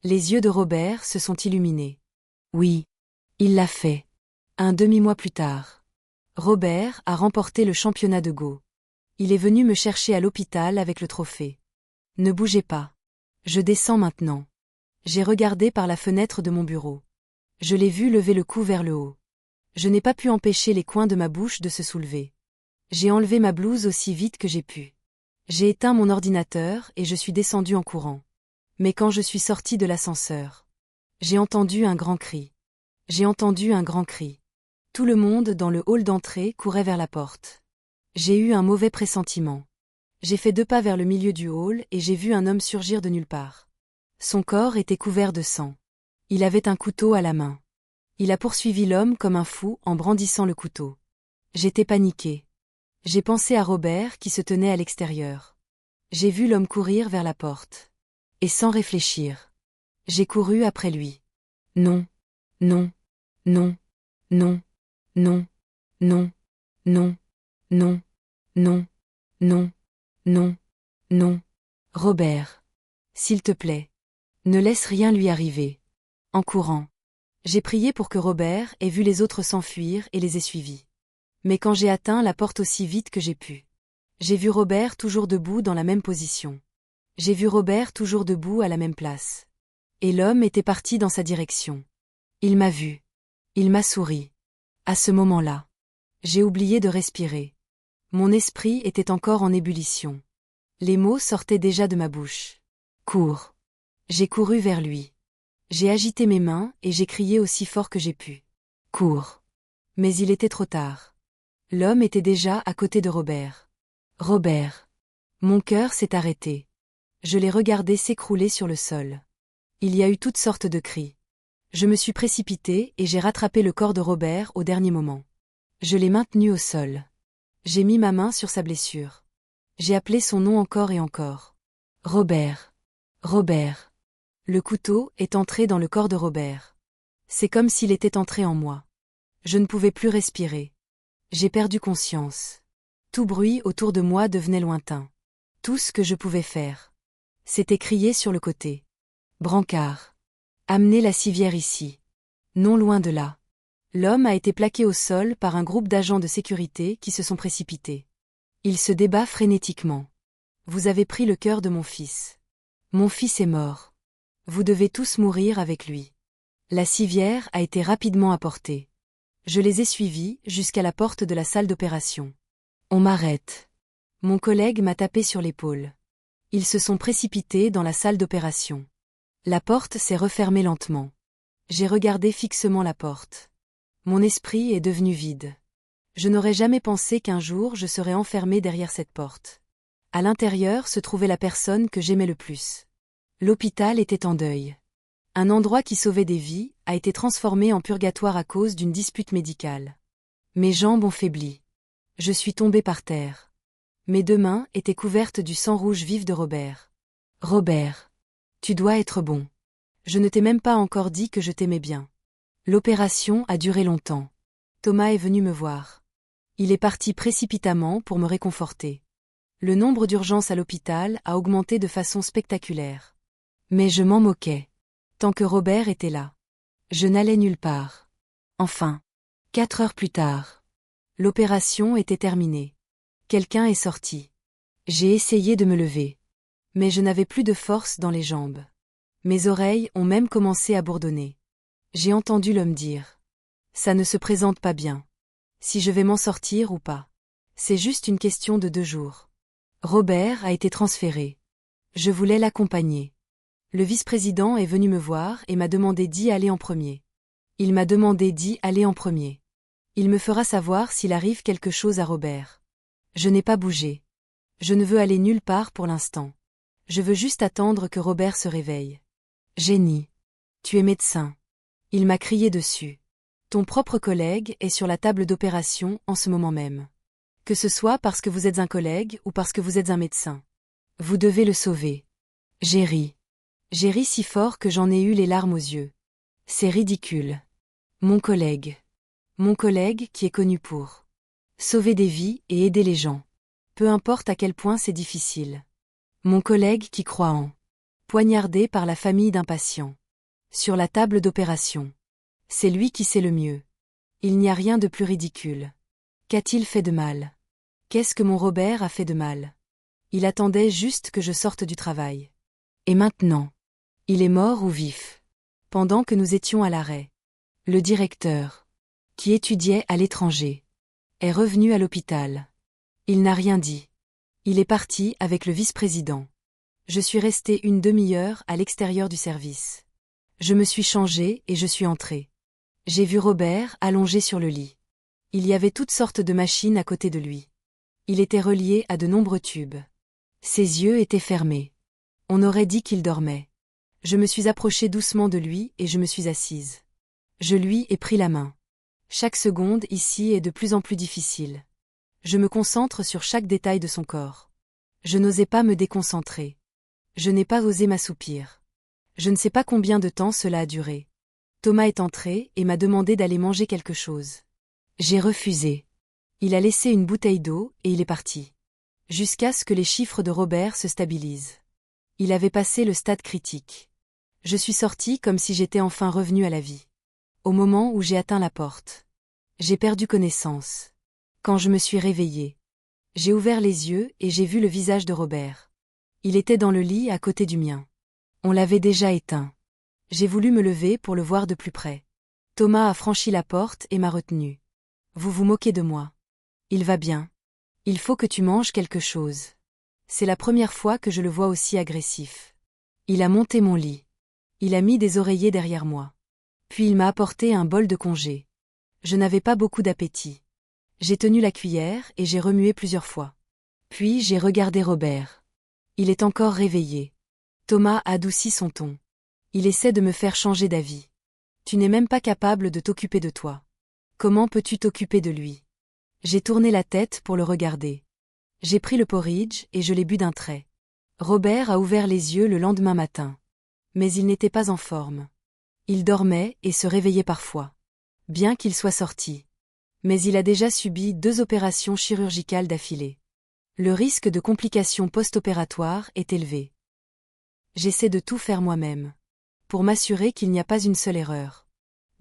Les yeux de Robert se sont illuminés. Oui. Il l'a fait. Un demi-mois plus tard. Robert a remporté le championnat de Go. Il est venu me chercher à l'hôpital avec le trophée. Ne bougez pas. Je descends maintenant. J'ai regardé par la fenêtre de mon bureau. Je l'ai vu lever le cou vers le haut. Je n'ai pas pu empêcher les coins de ma bouche de se soulever. J'ai enlevé ma blouse aussi vite que j'ai pu. J'ai éteint mon ordinateur et je suis descendu en courant. Mais quand je suis sorti de l'ascenseur, j'ai entendu un grand cri. J'ai entendu un grand cri. Tout le monde dans le hall d'entrée courait vers la porte. J'ai eu un mauvais pressentiment. J'ai fait 2 pas vers le milieu du hall et j'ai vu un homme surgir de nulle part. Son corps était couvert de sang. Il avait un couteau à la main. Il a poursuivi l'homme comme un fou en brandissant le couteau. J'étais paniqué. J'ai pensé à Robert qui se tenait à l'extérieur. J'ai vu l'homme courir vers la porte. Et sans réfléchir. J'ai couru après lui. Non. Non. Non. Non. Non. Non. Non. Non. Non. Non. Non. Non. Robert. S'il te plaît. Ne laisse rien lui arriver. En courant. J'ai prié pour que Robert ait vu les autres s'enfuir et les ait suivis. Mais quand j'ai atteint la porte aussi vite que j'ai pu. J'ai vu Robert toujours debout dans la même position. J'ai vu Robert toujours debout à la même place. Et l'homme était parti dans sa direction. Il m'a vu. Il m'a souri. À ce moment-là. J'ai oublié de respirer. Mon esprit était encore en ébullition. Les mots sortaient déjà de ma bouche. Cours. J'ai couru vers lui. J'ai agité mes mains et j'ai crié aussi fort que j'ai pu. Cours. Mais il était trop tard. L'homme était déjà à côté de Robert. Robert. Mon cœur s'est arrêté. Je l'ai regardé s'écrouler sur le sol. Il y a eu toutes sortes de cris. Je me suis précipité et j'ai rattrapé le corps de Robert au dernier moment. Je l'ai maintenu au sol. J'ai mis ma main sur sa blessure. J'ai appelé son nom encore et encore. Robert. Robert. Le couteau est entré dans le corps de Robert. C'est comme s'il était entré en moi. Je ne pouvais plus respirer. J'ai perdu conscience. Tout bruit autour de moi devenait lointain. Tout ce que je pouvais faire, c'était crier sur le côté. Brancard. Amenez la civière ici. Non loin de là. L'homme a été plaqué au sol par un groupe d'agents de sécurité qui se sont précipités. Il se débat frénétiquement. Vous avez pris le cœur de mon fils. Mon fils est mort. Vous devez tous mourir avec lui. La civière a été rapidement apportée. Je les ai suivis jusqu'à la porte de la salle d'opération. On m'arrête. Mon collègue m'a tapé sur l'épaule. Ils se sont précipités dans la salle d'opération. La porte s'est refermée lentement. J'ai regardé fixement la porte. Mon esprit est devenu vide. Je n'aurais jamais pensé qu'un jour je serais enfermé derrière cette porte. À l'intérieur se trouvait la personne que j'aimais le plus. L'hôpital était en deuil. Un endroit qui sauvait des vies a été transformé en purgatoire à cause d'une dispute médicale. Mes jambes ont faibli. Je suis tombée par terre. Mes 2 mains étaient couvertes du sang rouge vif de Robert. Robert. Tu dois être bon. Je ne t'ai même pas encore dit que je t'aimais bien. L'opération a duré longtemps. Thomas est venu me voir. Il est parti précipitamment pour me réconforter. Le nombre d'urgences à l'hôpital a augmenté de façon spectaculaire. Mais je m'en moquais. Tant que Robert était là. Je n'allais nulle part. Enfin. 4 heures plus tard. L'opération était terminée. Quelqu'un est sorti. J'ai essayé de me lever. Mais je n'avais plus de force dans les jambes. Mes oreilles ont même commencé à bourdonner. J'ai entendu l'homme dire. Ça ne se présente pas bien. Si je vais m'en sortir ou pas. C'est juste une question de 2 jours. Robert a été transféré. Je voulais l'accompagner. Le vice-président est venu me voir et m'a demandé d'y aller en premier. Il m'a demandé d'y aller en premier. Il me fera savoir s'il arrive quelque chose à Robert. Je n'ai pas bougé. Je ne veux aller nulle part pour l'instant. Je veux juste attendre que Robert se réveille. Jenny. Tu es médecin. Il m'a crié dessus. Ton propre collègue est sur la table d'opération en ce moment même. Que ce soit parce que vous êtes un collègue ou parce que vous êtes un médecin. Vous devez le sauver. J'ai ri. J'ai ri si fort que j'en ai eu les larmes aux yeux. C'est ridicule. Mon collègue. Mon collègue qui est connu pour sauver des vies et aider les gens. Peu importe à quel point c'est difficile. Mon collègue qui croit en poignardé par la famille d'un patient. Sur la table d'opération. C'est lui qui sait le mieux. Il n'y a rien de plus ridicule. Qu'a-t-il fait de mal? Qu'est-ce que mon Robert a fait de mal? Il attendait juste que je sorte du travail. Et maintenant? Il est mort ou vif? Pendant que nous étions à l'arrêt. Le directeur, qui étudiait à l'étranger, est revenu à l'hôpital. Il n'a rien dit. Il est parti avec le vice-président. Je suis restée une demi-heure à l'extérieur du service. Je me suis changée et je suis entrée. J'ai vu Robert allongé sur le lit. Il y avait toutes sortes de machines à côté de lui. Il était relié à de nombreux tubes. Ses yeux étaient fermés. On aurait dit qu'il dormait. Je me suis approchée doucement de lui et je me suis assise. Je lui ai pris la main. Chaque seconde ici est de plus en plus difficile. Je me concentre sur chaque détail de son corps. Je n'osais pas me déconcentrer. Je n'ai pas osé m'assoupir. Je ne sais pas combien de temps cela a duré. Thomas est entré et m'a demandé d'aller manger quelque chose. J'ai refusé. Il a laissé une bouteille d'eau et il est parti. Jusqu'à ce que les chiffres de Robert se stabilisent. Il avait passé le stade critique. Je suis sortie comme si j'étais enfin revenue à la vie. Au moment où j'ai atteint la porte. J'ai perdu connaissance. Quand je me suis réveillée. J'ai ouvert les yeux et j'ai vu le visage de Robert. Il était dans le lit à côté du mien. On l'avait déjà éteint. J'ai voulu me lever pour le voir de plus près. Thomas a franchi la porte et m'a retenue. Vous vous moquez de moi. Il va bien. Il faut que tu manges quelque chose. C'est la première fois que je le vois aussi agressif. Il a monté mon lit. Il a mis des oreillers derrière moi. Puis il m'a apporté un bol de congé. Je n'avais pas beaucoup d'appétit. J'ai tenu la cuillère et j'ai remué plusieurs fois. Puis j'ai regardé Robert. Il est encore réveillé. Thomas adoucit son ton. Il essaie de me faire changer d'avis. Tu n'es même pas capable de t'occuper de toi. Comment peux-tu t'occuper de lui? J'ai tourné la tête pour le regarder. J'ai pris le porridge et je l'ai bu d'un trait. Robert a ouvert les yeux le lendemain matin. Mais il n'était pas en forme. Il dormait et se réveillait parfois. Bien qu'il soit sorti. Mais il a déjà subi 2 opérations chirurgicales d'affilée. Le risque de complications post-opératoires est élevé. J'essaie de tout faire moi-même. Pour m'assurer qu'il n'y a pas une seule erreur.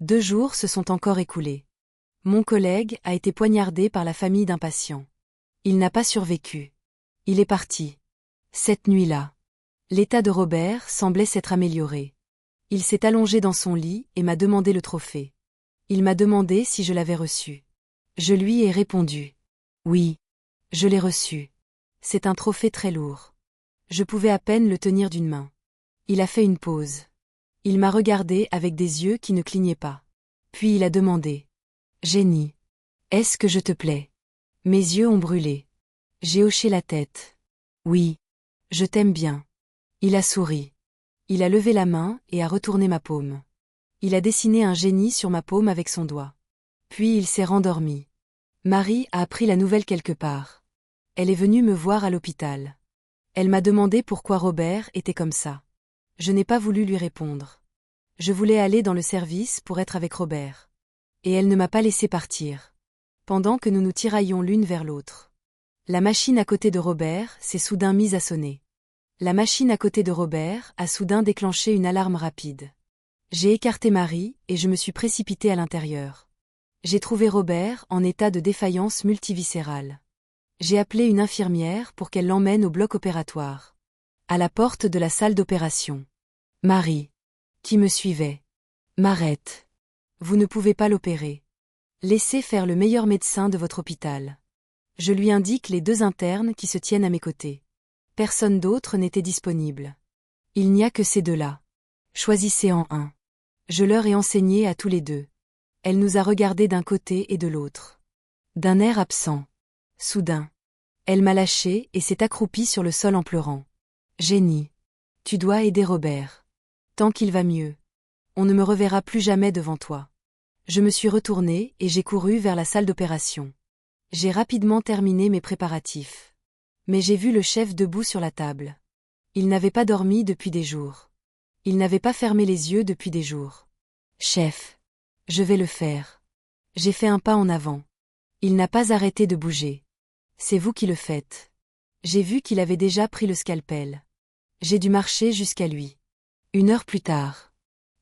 2 jours se sont encore écoulés. Mon collègue a été poignardé par la famille d'un patient. Il n'a pas survécu. Il est parti. Cette nuit-là. L'état de Robert semblait s'être amélioré. Il s'est allongé dans son lit et m'a demandé le trophée. Il m'a demandé si je l'avais reçu. Je lui ai répondu. Oui. Je l'ai reçu. C'est un trophée très lourd. Je pouvais à peine le tenir d'une main. Il a fait une pause. Il m'a regardé avec des yeux qui ne clignaient pas. Puis il a demandé. Jenny. Est-ce que je te plais? Mes yeux ont brûlé. J'ai hoché la tête. Oui. Je t'aime bien. Il a souri. Il a levé la main et a retourné ma paume. Il a dessiné un génie sur ma paume avec son doigt. Puis il s'est rendormi. Marie a appris la nouvelle quelque part. Elle est venue me voir à l'hôpital. Elle m'a demandé pourquoi Robert était comme ça. Je n'ai pas voulu lui répondre. Je voulais aller dans le service pour être avec Robert. Et elle ne m'a pas laissé partir. Pendant que nous nous tiraillions l'une vers l'autre. La machine à côté de Robert s'est soudain mise à sonner. La machine à côté de Robert a soudain déclenché une alarme rapide. J'ai écarté Marie et je me suis précipitée à l'intérieur. J'ai trouvé Robert en état de défaillance multiviscérale. J'ai appelé une infirmière pour qu'elle l'emmène au bloc opératoire. À la porte de la salle d'opération. Marie, qui me suivait, m'arrête. Vous ne pouvez pas l'opérer. Laissez faire le meilleur médecin de votre hôpital. Je lui indique les 2 internes qui se tiennent à mes côtés. Personne d'autre n'était disponible. Il n'y a que ces 2-là. Choisissez en un. Je leur ai enseigné à tous les 2. Elle nous a regardés d'un côté et de l'autre. D'un air absent. Soudain. Elle m'a lâché et s'est accroupie sur le sol en pleurant. Jenny. Tu dois aider Robert. Tant qu'il va mieux. On ne me reverra plus jamais devant toi. Je me suis retournée et j'ai couru vers la salle d'opération. J'ai rapidement terminé mes préparatifs. Mais j'ai vu le chef debout sur la table. Il n'avait pas dormi depuis des jours. Il n'avait pas fermé les yeux depuis des jours. Chef. Je vais le faire. J'ai fait un pas en avant. Il n'a pas arrêté de bouger. C'est vous qui le faites. J'ai vu qu'il avait déjà pris le scalpel. J'ai dû marcher jusqu'à lui. 1 heure plus tard.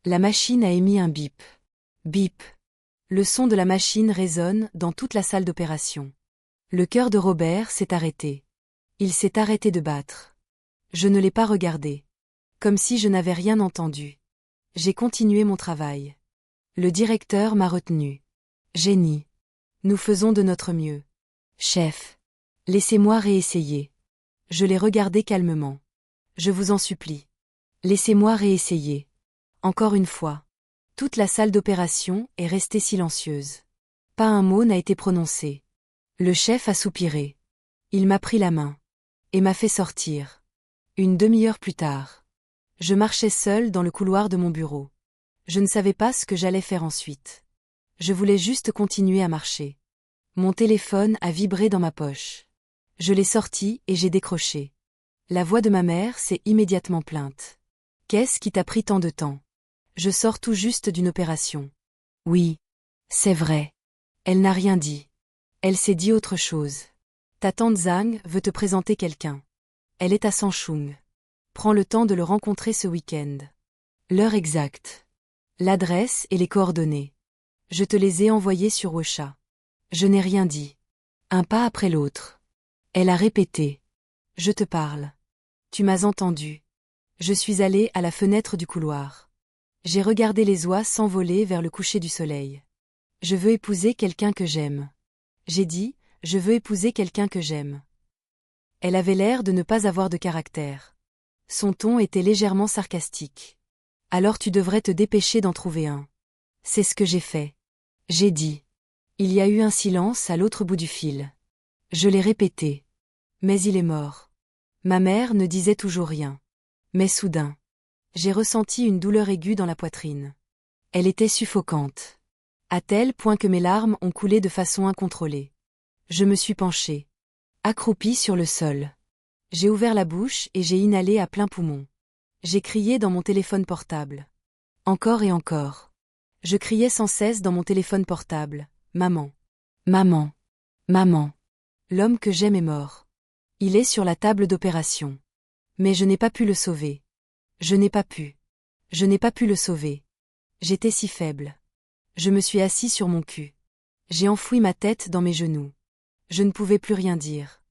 La machine a émis un bip. Bip. Le son de la machine résonne dans toute la salle d'opération. Le cœur de Robert s'est arrêté. Il s'est arrêté de battre. Je ne l'ai pas regardé. Comme si je n'avais rien entendu. J'ai continué mon travail. Le directeur m'a retenu. Jenny. Nous faisons de notre mieux. Chef. Laissez-moi réessayer. Je l'ai regardé calmement. Je vous en supplie. Laissez-moi réessayer. Encore une fois. Toute la salle d'opération est restée silencieuse. Pas un mot n'a été prononcé. Le chef a soupiré. Il m'a pris la main. Et m'a fait sortir. 1 demi-heure plus tard. Je marchais seule dans le couloir de mon bureau. Je ne savais pas ce que j'allais faire ensuite. Je voulais juste continuer à marcher. Mon téléphone a vibré dans ma poche. Je l'ai sorti et j'ai décroché. La voix de ma mère s'est immédiatement plainte. Qu'est-ce qui t'a pris tant de temps? Je sors tout juste d'une opération. Oui. C'est vrai. Elle n'a rien dit. Elle s'est dit autre chose. Ta tante Zhang veut te présenter quelqu'un. Elle est à Sanchung. Prends le temps de le rencontrer ce week-end. L'heure exacte. L'adresse et les coordonnées. Je te les ai envoyées sur WeChat. Je n'ai rien dit. Un pas après l'autre. Elle a répété. Je te parle. Tu m'as entendu. Je suis allée à la fenêtre du couloir. J'ai regardé les oies s'envoler vers le coucher du soleil. Je veux épouser quelqu'un que j'aime. J'ai dit, je veux épouser quelqu'un que j'aime. Elle avait l'air de ne pas avoir de caractère. Son ton était légèrement sarcastique. Alors tu devrais te dépêcher d'en trouver un. C'est ce que j'ai fait. J'ai dit. Il y a eu un silence à l'autre bout du fil. Je l'ai répété. Mais il est mort. Ma mère ne disait toujours rien. Mais soudain. J'ai ressenti une douleur aiguë dans la poitrine. Elle était suffocante. À tel point que mes larmes ont coulé de façon incontrôlée. Je me suis penchée. Accroupie sur le sol. J'ai ouvert la bouche et j'ai inhalé à plein poumon. J'ai crié dans mon téléphone portable. Encore et encore. Je criais sans cesse dans mon téléphone portable. Maman. Maman. Maman. L'homme que j'aime est mort. Il est sur la table d'opération. Mais je n'ai pas pu le sauver. Je n'ai pas pu. Je n'ai pas pu le sauver. J'étais si faible. Je me suis assis sur mon cul. J'ai enfoui ma tête dans mes genoux. Je ne pouvais plus rien dire.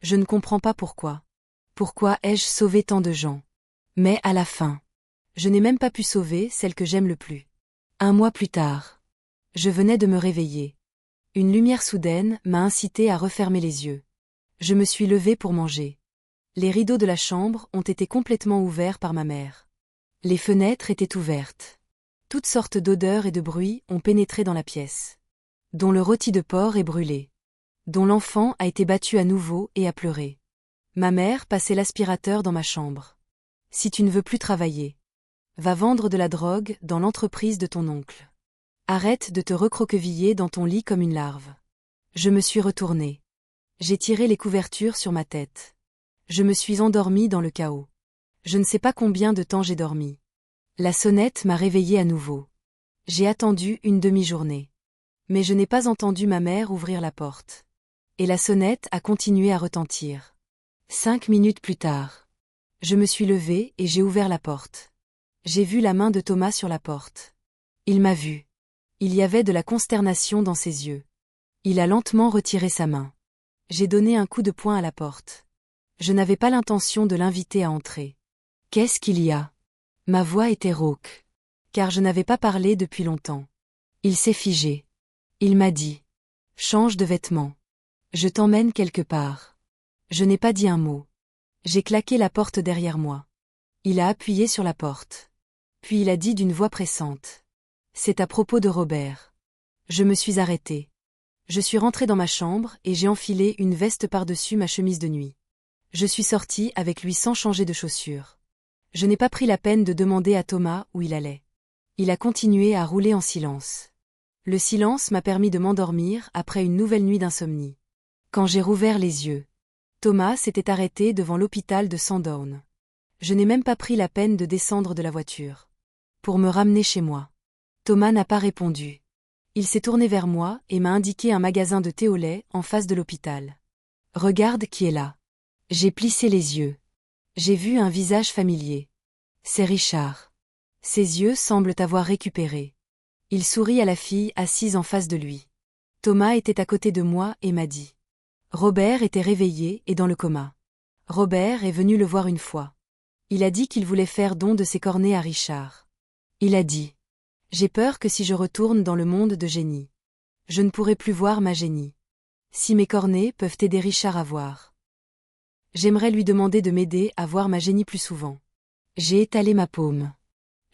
Je ne comprends pas pourquoi. Pourquoi ai-je sauvé tant de gens? Mais à la fin, je n'ai même pas pu sauver celle que j'aime le plus. 1 mois plus tard, je venais de me réveiller. Une lumière soudaine m'a incité à refermer les yeux. Je me suis levée pour manger. Les rideaux de la chambre ont été complètement ouverts par ma mère. Les fenêtres étaient ouvertes. Toutes sortes d'odeurs et de bruits ont pénétré dans la pièce. Dont le rôti de porc est brûlé. Dont l'enfant a été battu à nouveau et a pleuré. Ma mère passait l'aspirateur dans ma chambre. Si tu ne veux plus travailler, va vendre de la drogue dans l'entreprise de ton oncle. Arrête de te recroqueviller dans ton lit comme une larve. Je me suis retournée. J'ai tiré les couvertures sur ma tête. Je me suis endormie dans le chaos. Je ne sais pas combien de temps j'ai dormi. La sonnette m'a réveillée à nouveau. J'ai attendu une demi-journée. Mais je n'ai pas entendu ma mère ouvrir la porte. Et la sonnette a continué à retentir. 5 minutes plus tard. Je me suis levée et j'ai ouvert la porte. J'ai vu la main de Thomas sur la porte. Il m'a vue. Il y avait de la consternation dans ses yeux. Il a lentement retiré sa main. J'ai donné un coup de poing à la porte. Je n'avais pas l'intention de l'inviter à entrer. Qu'est-ce qu'il y a? Ma voix était rauque. Car je n'avais pas parlé depuis longtemps. Il s'est figé. Il m'a dit. Change de vêtements. Je t'emmène quelque part. Je n'ai pas dit un mot. J'ai claqué la porte derrière moi. Il a appuyé sur la porte. Puis il a dit d'une voix pressante. C'est à propos de Robert. Je me suis arrêtée. Je suis rentrée dans ma chambre et j'ai enfilé une veste par-dessus ma chemise de nuit. Je suis sortie avec lui sans changer de chaussures. Je n'ai pas pris la peine de demander à Thomas où il allait. Il a continué à rouler en silence. Le silence m'a permis de m'endormir après une nouvelle nuit d'insomnie. Quand j'ai rouvert les yeux, Thomas s'était arrêté devant l'hôpital de Sandown. Je n'ai même pas pris la peine de descendre de la voiture. Pour me ramener chez moi. Thomas n'a pas répondu. Il s'est tourné vers moi et m'a indiqué un magasin de thé au lait en face de l'hôpital. Regarde qui est là. J'ai plissé les yeux. J'ai vu un visage familier. C'est Richard. Ses yeux semblent avoir récupéré. Il sourit à la fille assise en face de lui. Thomas était à côté de moi et m'a dit. Robert était réveillé et dans le coma. Robert est venu le voir une fois. Il a dit qu'il voulait faire don de ses cornets à Richard. Il a dit. J'ai peur que si je retourne dans le monde de Génie, je ne pourrai plus voir ma Génie. Si mes cornets peuvent aider Richard à voir. J'aimerais lui demander de m'aider à voir ma Génie plus souvent. J'ai étalé ma paume.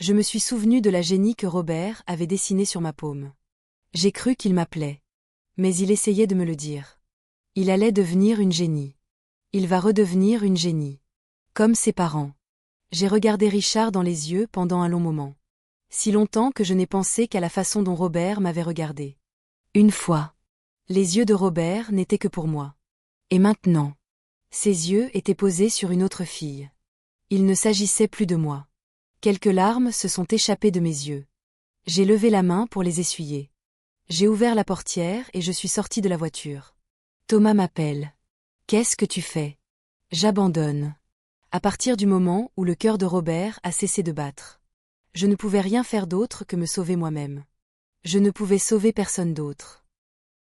Je me suis souvenu de la Génie que Robert avait dessinée sur ma paume. J'ai cru qu'il m'appelait. Mais il essayait de me le dire. Il allait devenir une Génie. Il va redevenir une Génie. Comme ses parents. J'ai regardé Richard dans les yeux pendant un long moment. Si longtemps que je n'ai pensé qu'à la façon dont Robert m'avait regardé. Une fois. Les yeux de Robert n'étaient que pour moi. Et maintenant. Ses yeux étaient posés sur une autre fille. Il ne s'agissait plus de moi. Quelques larmes se sont échappées de mes yeux. J'ai levé la main pour les essuyer. J'ai ouvert la portière et je suis sortie de la voiture. Thomas m'appelle. Qu'est-ce que tu fais? J'abandonne. À partir du moment où le cœur de Robert a cessé de battre. Je ne pouvais rien faire d'autre que me sauver moi-même. Je ne pouvais sauver personne d'autre.